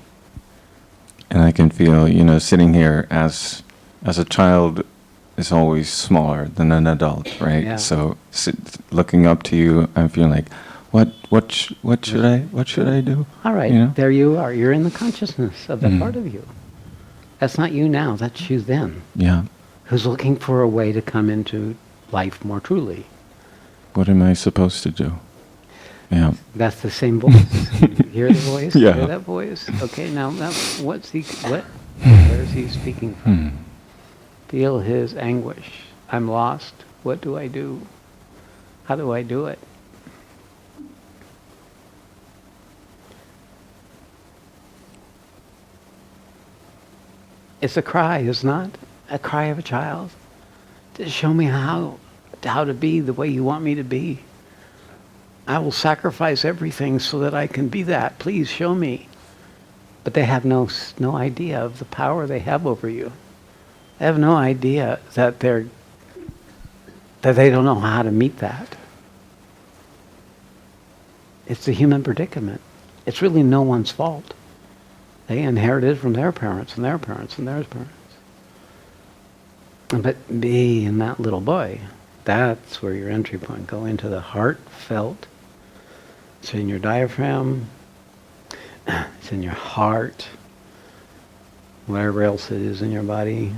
And I can feel, sitting here as a child is always smaller than an adult, right? Yeah. So looking up to you, I'm feeling like, what should I do? All right, There you are. You're in the consciousness of that part of you. That's not you now. That's you then. Yeah. Who's looking for a way to come into life more truly. What am I supposed to do? Yeah. That's the same voice. Hear the voice? Yeah. Hear that voice? Okay, now where is he speaking from? Feel his anguish. I'm lost. What do I do? How do I do it? It's a cry, is not? A cry of a child. To show me how to be the way you want me to be. I will sacrifice everything so that I can be that. Please show me. But they have no idea of the power they have over you. They have no idea that they don't know how to meet that. It's the human predicament. It's really no one's fault. They inherited from their parents and their parents and their parents. But being that little boy, that's where your entry point. Go into the heartfelt. It's in your diaphragm. It's in your heart. Wherever else it is in your body.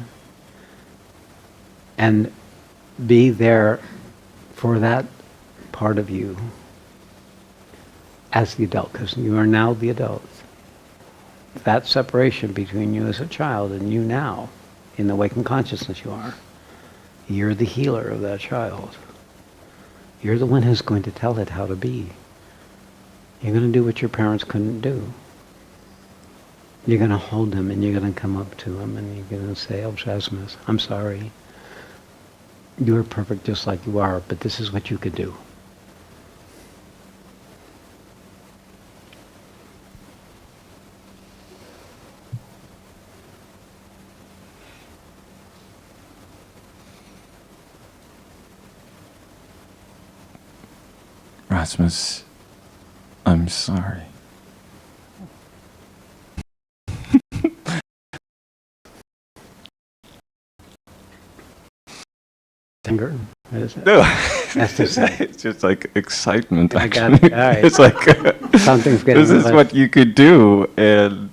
And be there for that part of you as the adult, because you are now the adult. That separation between you as a child and you now, in the awakened consciousness you are, you're the healer of that child. You're the one who's going to tell it how to be. You're going to do what your parents couldn't do. You're going to hold them and you're going to come up to them and you're going to say, oh, Jasmus, I'm sorry. You're perfect just like you are, but this is what you could do. Rasmus, I'm sorry. Anger? What is it? No, That's to say. it's just like excitement. I got Actually, it. All right. it's like Something's getting this is left. what you could do, and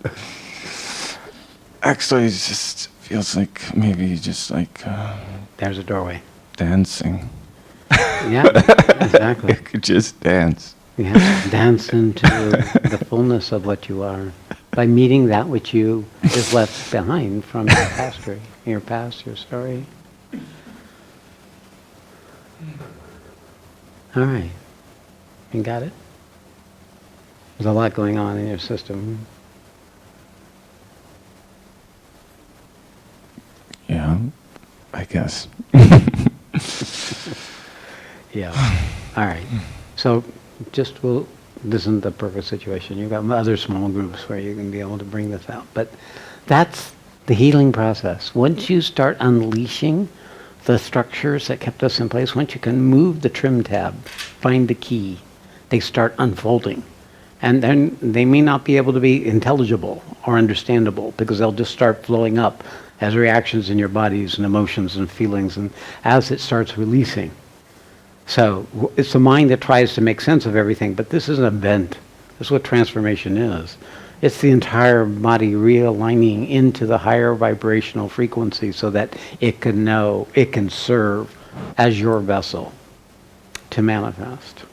actually, it just feels like maybe just like There's a doorway. dancing. Yeah, exactly. You could just dance. Yeah, dance into the fullness of what you are by meeting that which you is left behind from your history, your past, your story. All right. You got it? There's a lot going on in your system. Yeah, I guess. Yeah. All right. So just this isn't the perfect situation. You've got other small groups where you can be able to bring this out. But that's the healing process. Once you start unleashing the structures that kept us in place, once you can move the trim tab, find the key, they start unfolding. And then they may not be able to be intelligible or understandable because they'll just start flowing up as reactions in your bodies and emotions and feelings, and as it starts releasing. So it's the mind that tries to make sense of everything, but this is an event. This is what transformation is. It's the entire body realigning into the higher vibrational frequency so that it can know, it can serve as your vessel to manifest.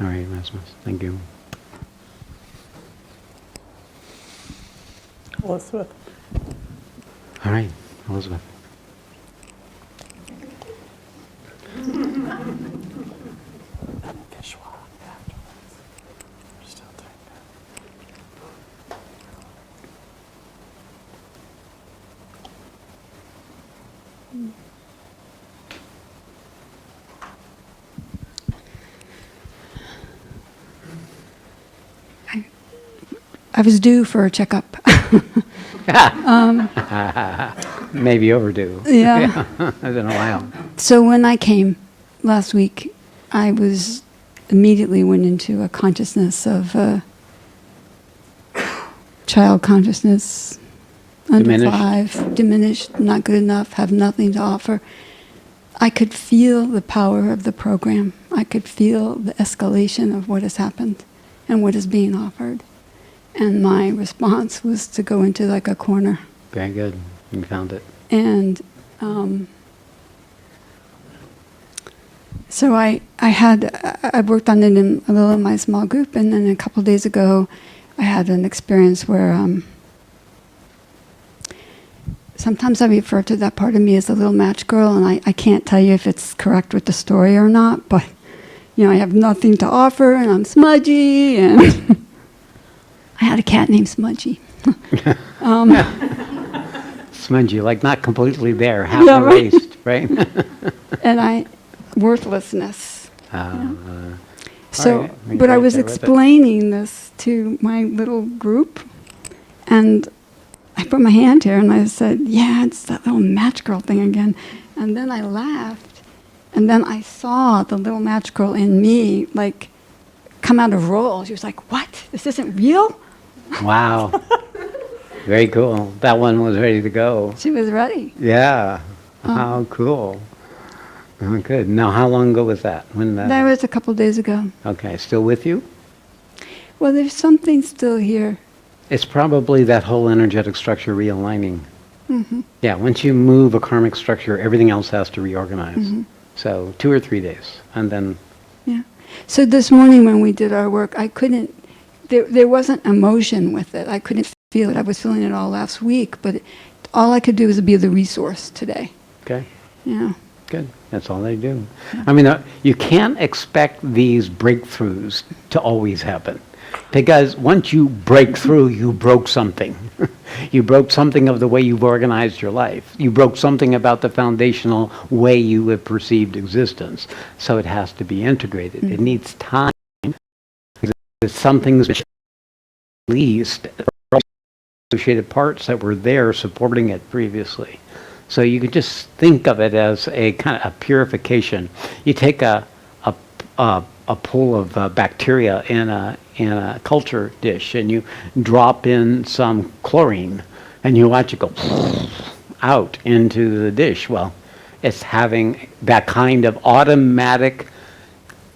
All right, Rasmus, thank you. Elizabeth. All right, Elizabeth. I was due for a checkup. Maybe overdue. Yeah. It's been a while. So when I came last week, I was immediately went into a consciousness of child consciousness, under Diminished. 5, diminished, not good enough, have nothing to offer. I could feel the power of the program. I could feel the escalation of what has happened and what is being offered. And my response was to go into like a corner. Very good. You found it. And so I worked on it a little in my small group, and then a couple of days ago, I had an experience where sometimes I refer to that part of me as the little match girl, and I can't tell you if it's correct with the story or not, but I have nothing to offer, and I'm smudgy, and I had a cat named Smudgy. Smudgy, like not completely there, half Yeah, right. erased, right? And worthlessness. all So, right, but I right was there with it. explaining this to my little group, and I put my hand here and I said, yeah, it's that little match girl thing again. And then I laughed, and then I saw the little match girl in me, like, come out of roll. She was like, what? This isn't real? Wow. Very cool. That one was ready to go. She was ready. Yeah. How cool. Oh, good. Now, how long ago was that? When That was a couple days ago. Okay, still with you? Well, there's something still here. It's probably that whole energetic structure realigning. Mm-hmm. Yeah, once you move a karmic structure, everything else has to reorganize. Mm-hmm. So 2 or 3 days, and then Yeah. So this morning when we did our work, I couldn't, there wasn't emotion with it. I couldn't feel it. I was feeling it all last week, but all I could do was be the resource today. okay. Yeah. Good. That's all they do. I mean, you can't expect these breakthroughs to always happen. Because once you break through, you broke something. You broke something of the way you've organized your life. You broke something about the foundational way you have perceived existence. So it has to be integrated. It needs time. Some things released, associated parts that were there supporting it previously. So you could just think of it as a kind of a purification. You take a pool of bacteria in a culture dish, and you drop in some chlorine, and you watch it go out into the dish. Well, it's having that kind of automatic,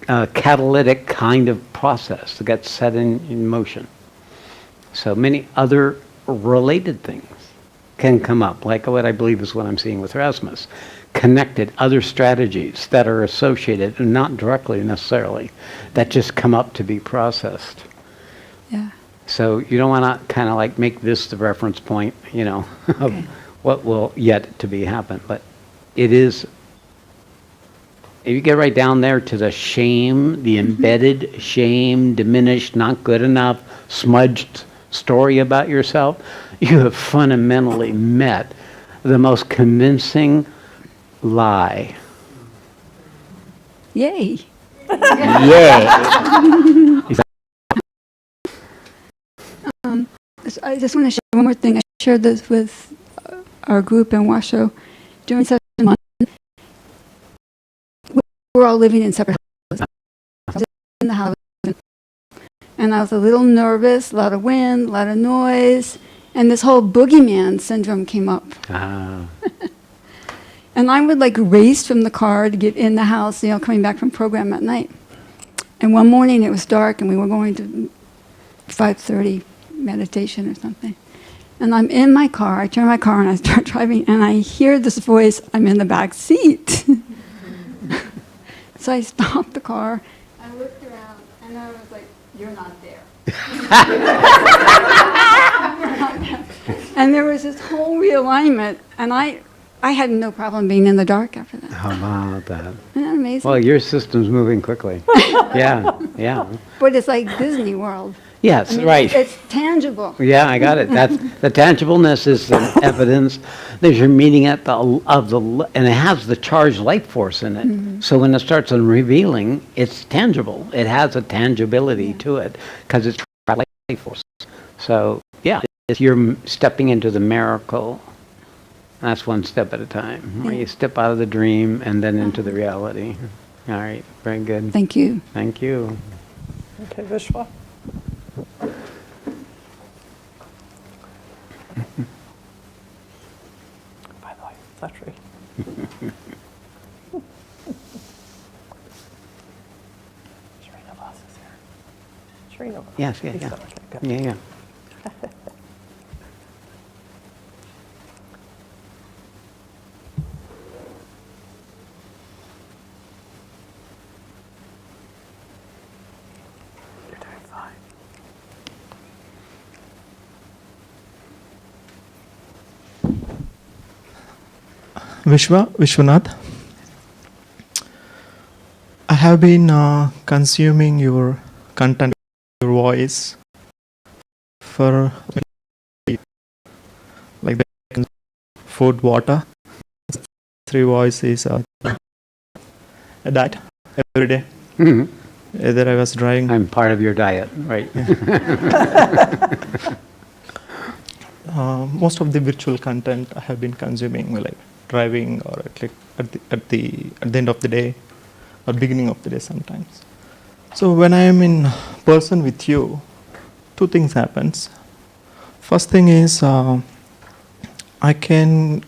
catalytic kind of process that gets set in motion. So many other related things can come up, like what I believe is what I'm seeing with Rasmus. Connected other strategies that are associated, and not directly necessarily, that just come up to be processed. Yeah. So you don't want to kind of like make this the reference point, you know, of Okay. what will yet to be happen. But it is, if you get right down there to the shame, the embedded shame, diminished, not good enough, smudged story about yourself, you have fundamentally met the most convincing lie. Yay. Yay! I just want to share one more thing. I shared this with our group in Washoe during session 1. We're all living in separate houses. I was in the house, and I was a little nervous, a lot of wind, a lot of noise, and this whole boogeyman syndrome came up. Ah. And I would like race from the car to get in the house, you know, coming back from program at night. And one morning it was dark and we were going to 5:30 meditation or something. And I'm in my car, I turn my car and I start driving and I hear this voice, I'm in the back seat. So I stopped the car, I looked around and I was like, you're not there. And there was this whole realignment and I had no problem being in the dark after that. How about that? Isn't that amazing? Well, your system's moving quickly. Yeah, yeah. But it's like Disney World. Yes, I mean, right. It's tangible. Yeah, I got it. That's the tangibleness is the evidence. There's your meeting at and it has the charged life force in it. So when it starts revealing, it's tangible. It has a tangibility to it because it's life force. So yeah, you're stepping into the miracle. That's one step at a time. Where you step out of the dream and then into the reality. All right, very good. Thank you. Thank you. Okay, Vishwa. By the way, Flattery. Sharina Voss is here. Sharina Voss. Yes, yeah, He's yeah. still- okay, good. Yeah, yeah. You're doing fine. Vishwanath, I have been consuming your content, your voice for like the food, water. 3 voices a diet every day. Mhm. Either I was driving. I'm part of your diet, right? Most of the virtual content I have been consuming, like driving or at the end of the day or beginning of the day sometimes. So when I am in person with you, 2 things happens. First thing is I can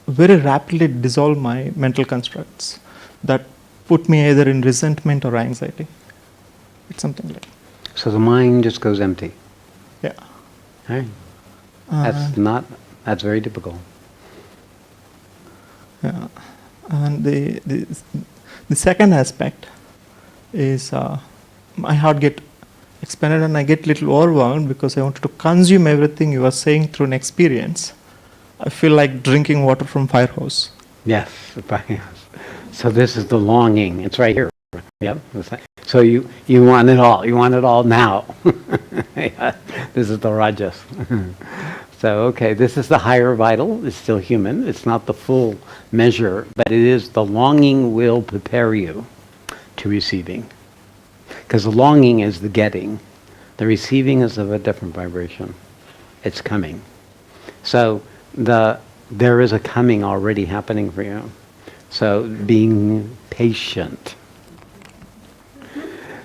very rapidly dissolve my mental constructs that put me either in resentment or anxiety. It's something like So the mind just goes empty. yeah. Right? Uh, That's very typical. Yeah. And the second aspect is my heart get expanded and I get little overwhelmed because I wanted to consume everything you are saying through an experience. I feel like drinking water from fire hose. Yes. So this is the longing. It's right here. Yep. So you want it all. You want it all now. Yeah. This is the rajas. So, okay, this is the higher vital. It's still human. It's not the full measure, but it is the longing will prepare you to receiving. Because the longing is the getting. The receiving is of a different vibration. It's coming. So there is a coming already happening for you. So being patient.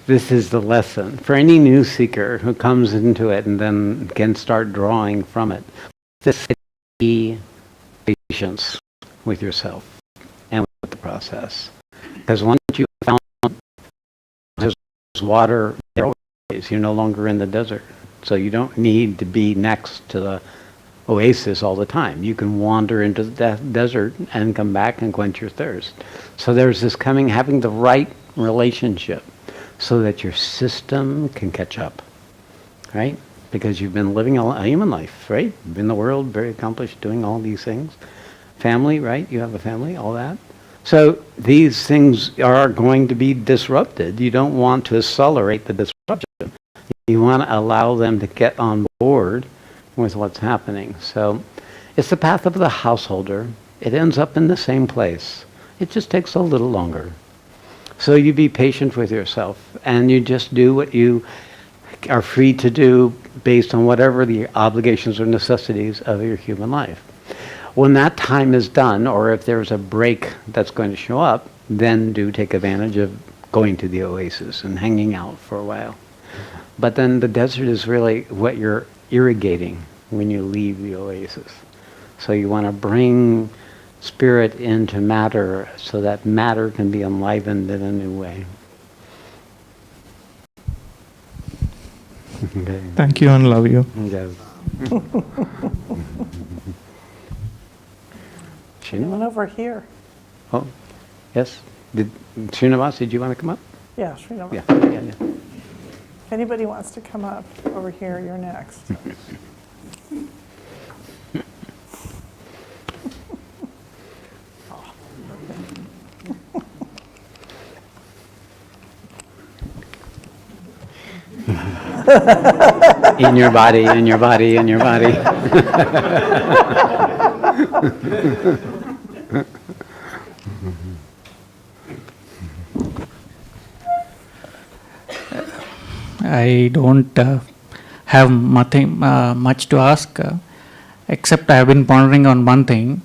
This is the lesson. For any new seeker who comes into it and then can start drawing from it, this is be patience with yourself and with the process. Because once you found there's water, you're no longer in the desert. So you don't need to be next to the oasis all the time. You can wander into the desert and come back and quench your thirst. So there's this having the right relationship so that your system can catch up, right? Because you've been living a human life, right? You've been in the world, very accomplished, doing all these things. Family, right? You have a family, all that. So these things are going to be disrupted. You don't want to accelerate the disruption. You want to allow them to get on board with what's happening. So it's the path of the householder. It ends up in the same place. It just takes a little longer. So you be patient with yourself and you just do what you are free to do based on whatever the obligations or necessities of your human life. When that time is done, or if there's a break that's going to show up, then do take advantage of going to the oasis and hanging out for a while. But then the desert is really what you're irrigating when you leave the oasis. So you want to bring spirit into matter so that matter can be enlivened in a new way. Okay. Thank you and love you. Yes. Anyone over here? Oh, yes. Srinivas, did you want to come up? Yeah, Srinivas. Yeah. If anybody wants to come up over here, you're next. In your body, in your body, in your body. I don't have much to ask, except I have been pondering on one thing.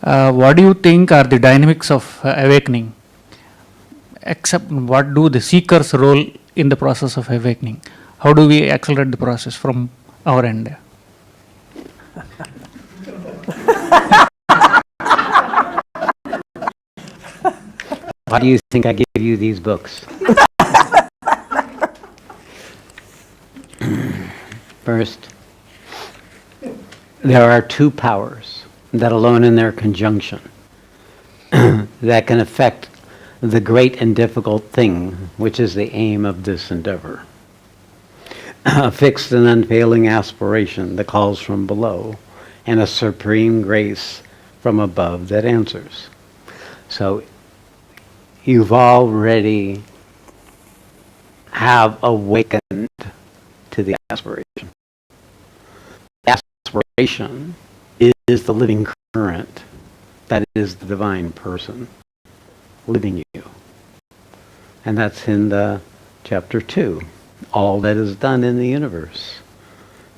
What do you think are the dynamics of awakening? Except what do the seeker's role in the process of awakening? How do we accelerate the process from our end? Why do you think I give you these books? First, there are two powers that alone in their conjunction that can affect the great and difficult thing, which is the aim of this endeavor. A fixed and unfailing aspiration that calls from below, and a supreme grace from above that answers. So you've already have awakened to the aspiration. The aspiration is the living current, that is the divine person living you. And that's in the chapter 2, all that is done in the universe.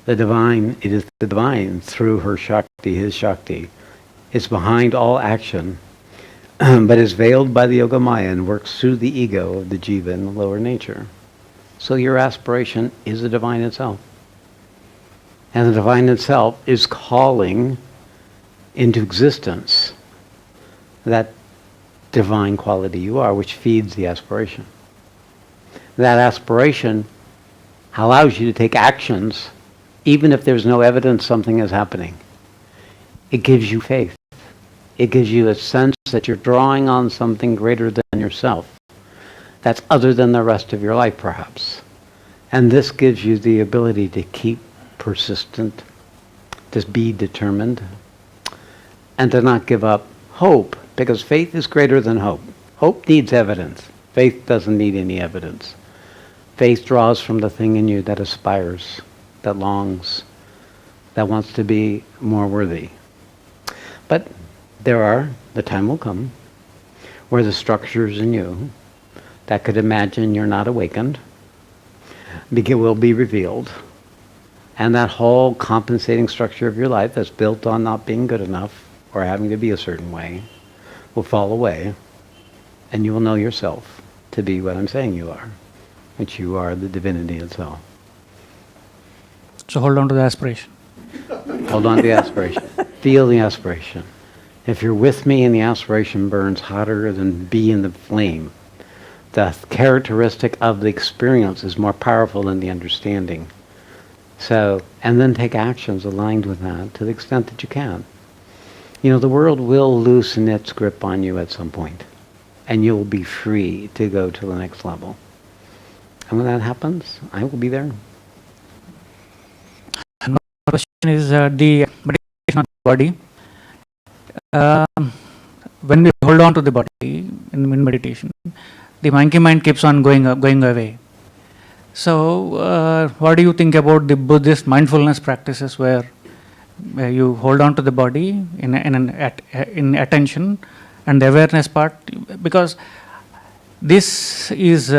The divine, it is the divine through her Shakti, his Shakti. It's behind all action, but is veiled by the Yoga Maya and works through the ego of the jiva in the lower nature. So your aspiration is the divine itself. And the divine itself is calling into existence that divine quality you are, which feeds the aspiration. That aspiration allows you to take actions even if there's no evidence something is happening. It gives you faith. It gives you a sense that you're drawing on something greater than yourself. That's other than the rest of your life, perhaps. And this gives you the ability to keep persistent, to be determined, and to not give up hope, because faith is greater than hope. Hope needs evidence. Faith doesn't need any evidence. Faith draws from the thing in you that aspires, that longs, that wants to be more worthy. But the time will come where the structures in you that could imagine you're not awakened will be revealed, And that whole compensating structure of your life that's built on not being good enough or having to be a certain way will fall away, and you will know yourself to be what I'm saying you are, which you are the divinity itself. So hold on to the aspiration. Hold on to the aspiration. Feel the aspiration. If you're with me and the aspiration burns hotter than be in the flame, the characteristic of the experience is more powerful than the understanding. So, and then take actions aligned with that to the extent that you can. You know, the world will loosen its grip on you at some point, and you will be free to go to the next level. And when that happens, I will be there. Another question is the meditation on the body. When we hold on to the body in meditation, the monkey mind keeps on going away. So, what do you think about the Buddhist mindfulness practices where you hold on to the body in attention and the awareness part? Because this is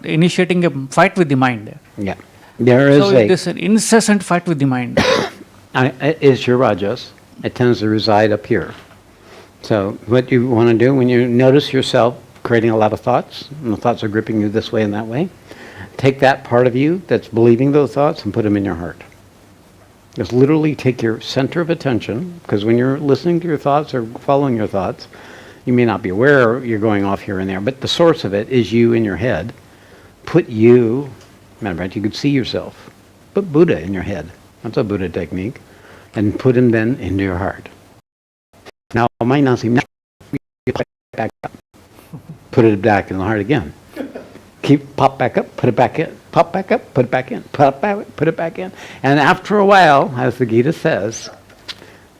initiating a fight with the mind. Yeah. There is so it is an incessant fight with the mind. Is your rajas. It tends to reside up here. So what you want to do when you notice yourself creating a lot of thoughts, and the thoughts are gripping you this way and that way, take that part of you that's believing those thoughts and put them in your heart. Just literally take your center of attention, because when you're listening to your thoughts or following your thoughts, you may not be aware you're going off here and there, but the source of it is you in your head. Put you, remember, you could see yourself. Put Buddha in your head. That's a Buddha technique. And put him then into your heart. Now, it might not seem natural. You put it back up. Put it back in the heart again. Pop back up, put it back in. Pop back up, put it back in. Pop back, put it back in. And after a while, as the Gita says,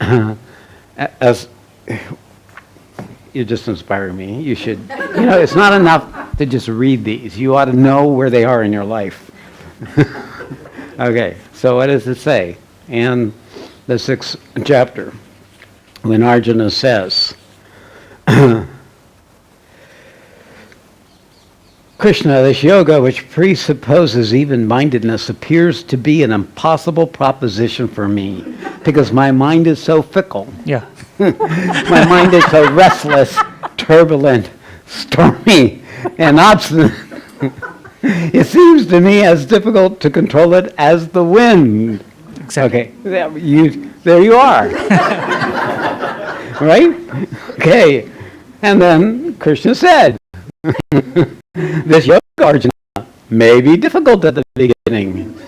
as you just inspire me, you should, it's not enough to just read these. You ought to know where they are in your life. Okay, so what does it say? And the 6th chapter, when Arjuna says, Krishna, this yoga which presupposes even-mindedness appears to be an impossible proposition for me because my mind is so fickle. Yeah. My mind is so restless, turbulent, stormy, and obstinate. It seems to me as difficult to control it as the wind. Exactly. Okay, there you are. Right? Okay. And then Krishna said, this yoga, Arjuna, may be difficult at the beginning,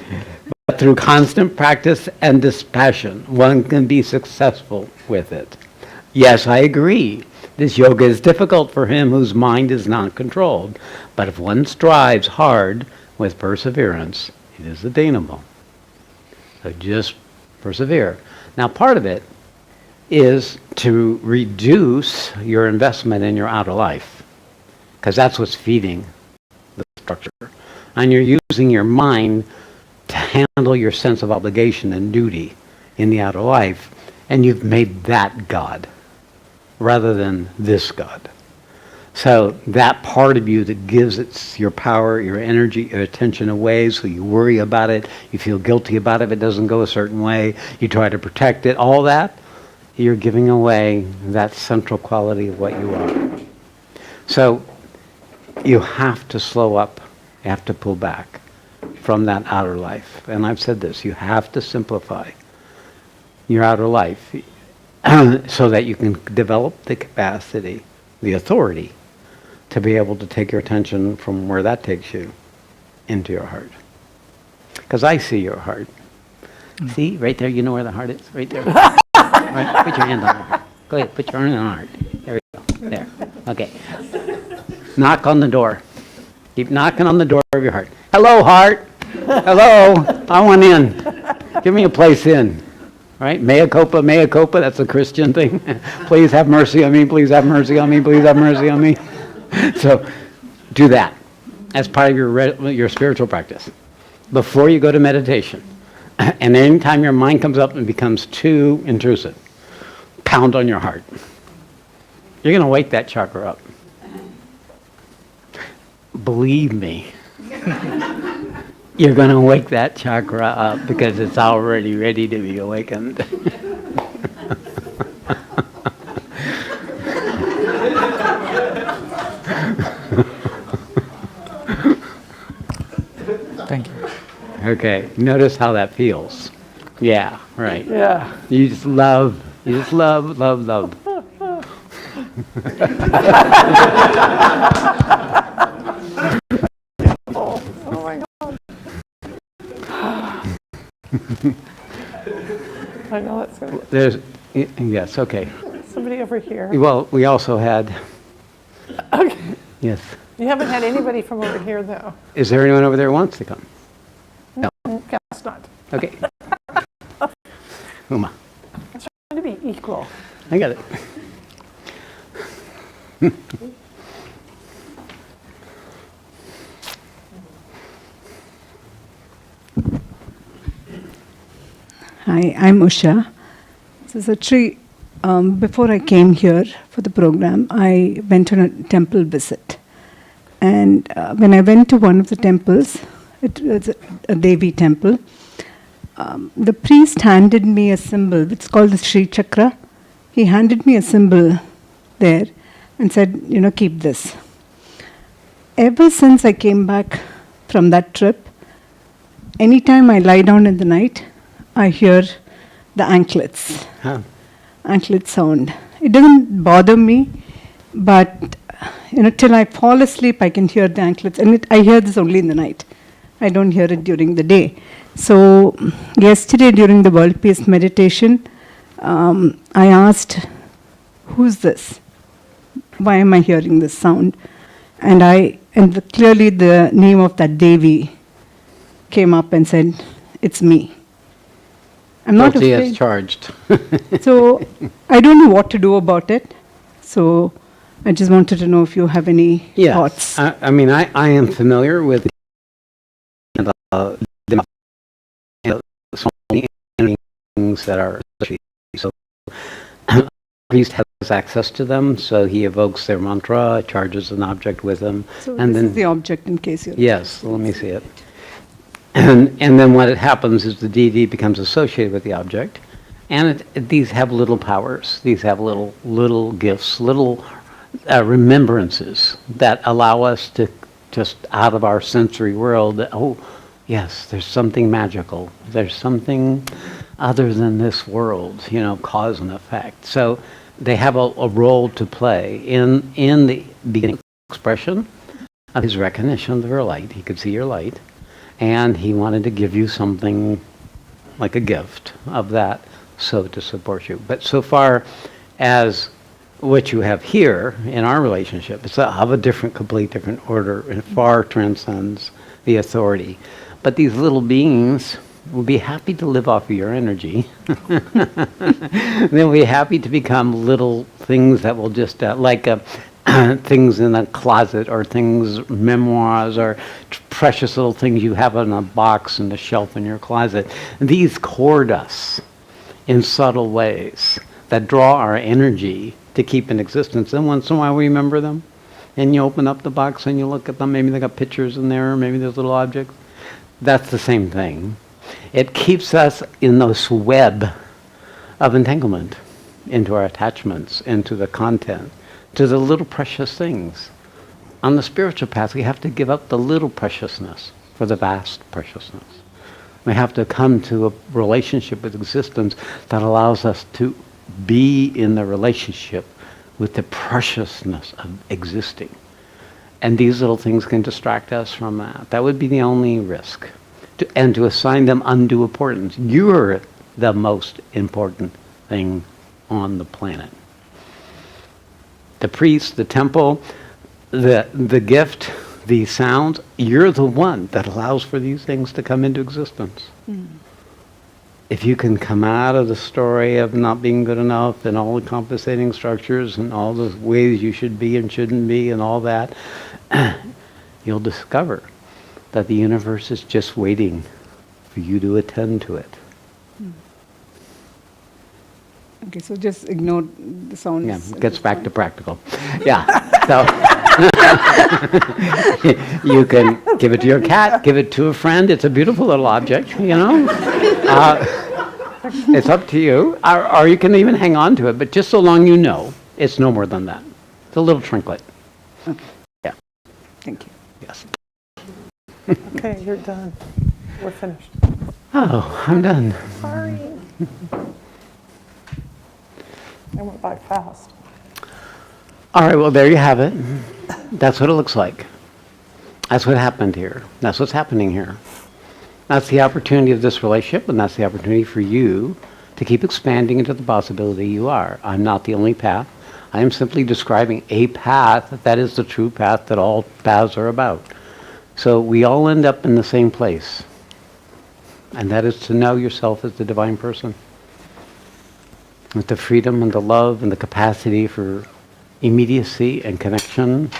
but through constant practice and dispassion, one can be successful with it. Yes, I agree. This yoga is difficult for him whose mind is not controlled, but if one strives hard with perseverance, it is attainable. So just persevere. Now, part of it is to reduce your investment in your outer life, because that's what's feeding the structure. And you're using your mind to handle your sense of obligation and duty in the outer life, and you've made that God rather than this God. So that part of you that gives it your power, your energy, your attention away, so you worry about it, you feel guilty about it if it doesn't go a certain way, you try to protect it, all that, you're giving away that central quality of what you are. So you have to slow up, you have to pull back from that outer life. And I've said this, you have to simplify your outer life so that you can develop the capacity, the authority, to be able to take your attention from where that takes you into your heart. Because I see your heart. See, right there, you know where the heart is? Right there. Right, put your hand on the heart. Go ahead, put your hand on the heart. There we go. There. Okay. Knock on the door. Keep knocking on the door of your heart. Hello, heart. Hello. I want in. Give me a place in. Right? Mea culpa, that's a Christian thing. Please have mercy on me, please have mercy on me, please have mercy on me. So do that as part of your spiritual practice before you go to meditation. And anytime your mind comes up and becomes too intrusive, pound on your heart. You're going to wake that chakra up. Believe me. You're going to wake that chakra up because it's already ready to be awakened. Thank you. Okay, notice how that feels. Yeah, right. Yeah. You just love, love. Oh my God. I know that's going to There's, yes, okay. somebody over here. Well, we also had, Okay. yes. You haven't had anybody from over here, though. Is there anyone over there who wants to come? No. Guess not. Okay. Uma, Trying to be equal. I got it. Hi, I'm Usha. So actually, before I came here for the program, I went on a temple visit. And when I went to one of the temples, it was a Devi temple, the priest handed me a symbol, it's called the Sri Chakra. He handed me a symbol there and said, keep this. Ever since I came back from that trip, anytime I lie down in the night, I hear the anklets, anklet sound. It doesn't bother me, but till I fall asleep, I can hear the anklets, and I hear this only in the night. I don't hear it during the day. So yesterday during the World Peace meditation, I asked, "Who's this? Why am I hearing this sound?" And clearly the name of that Devi came up and said, "It's me." I'm not Guilty afraid. as charged. So I don't know what to do about it. So I just wanted to know if you have any thoughts. I mean, I am familiar with so many things that are so the priest has access to them, so he evokes their mantra, charges an object with them, So and this then is the object in case you're... yes, let me see it. And then what happens is the deity becomes associated with the object, and these have little powers. These have little gifts, little remembrances that allow us to just out of our sensory world. Oh, yes, there's something magical. There's something other than this world. Cause and effect. So they have a role to play in the beginning expression of his recognition of your light. He could see your light. And he wanted to give you something like a gift of that, so to support you. But so far as what you have here in our relationship, it's of a complete different order, and far transcends the authority. But these little beings will be happy to live off of your energy. They'll be happy to become little things that will just, things in a closet, or things, memoirs, or precious little things you have in a box in the shelf in your closet. These cord us in subtle ways that draw our energy to keep in existence. And once in a while we remember them, and you open up the box and you look at them. Maybe they got pictures in there, maybe there's little objects. That's the same thing. It keeps us in this web of entanglement into our attachments, into the content, to the little precious things. On the spiritual path, we have to give up the little preciousness for the vast preciousness. We have to come to a relationship with existence that allows us to be in the relationship with the preciousness of existing. And these little things can distract us from that. That would be the only risk. And to assign them undue importance. You're the most important thing on the planet. The priest, the temple, the gift, the sounds, you're the one that allows for these things to come into existence. If you can come out of the story of not being good enough and all the compensating structures and all the ways you should be and shouldn't be and all that, you'll discover that the universe is just waiting for you to attend to it. Okay, so just ignore the sounds. Yeah, it gets back to practical. Yeah, so... You can give it to your cat, give it to a friend. It's a beautiful little object, you know. It's up to you. Or you can even hang on to it, but just so long you know, it's no more than that. It's a little trinket. Okay. Yeah. Thank you. Yes. Okay, you're done. We're finished. Oh, I'm done. Sorry. I went by fast. All right, well, there you have it. That's what it looks like. That's what happened here. That's what's happening here. That's the opportunity of this relationship, and that's the opportunity for you to keep expanding into the possibility you are. I'm not the only path. I am simply describing a path that is the true path that all paths are about. So we all end up in the same place, and that is to know yourself as the divine person, with the freedom and the love and the capacity for immediacy and connection.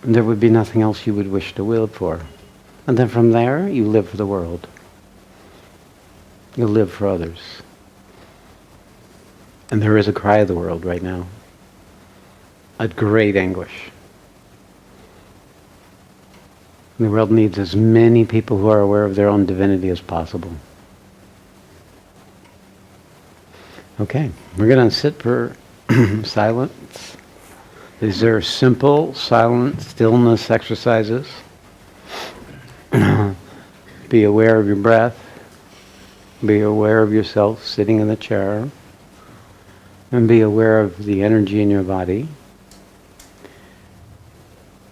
There would be nothing else you would wish to live for. And then from there, you live for the world. You live for others. And there is a cry of the world right now, a great anguish. And the world needs as many people who are aware of their own divinity as possible. Okay, we're going to sit for silence. These are simple, silent, stillness exercises. Be aware of your breath. Be aware of yourself sitting in the chair. And be aware of the energy in your body.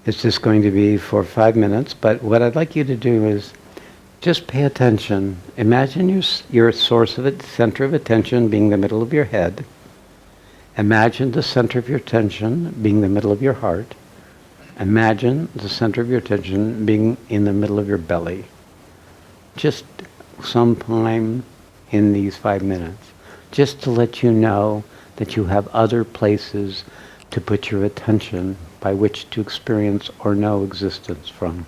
It's just going to be for 5 minutes, but what I'd like you to do is just pay attention. Imagine your source of it, center of attention being the middle of your head. Imagine the center of your attention being the middle of your heart. Imagine the center of your attention being in the middle of your belly. Just sometime in these 5 minutes, just to let you know that you have other places to put your attention by which to experience or know existence from.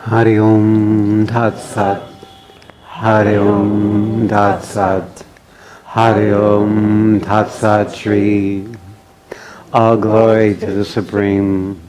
Hari Om Tat Sat. Hari Om Tat Sat. Hari Om Tat Sat Shri. All glory to the Supreme.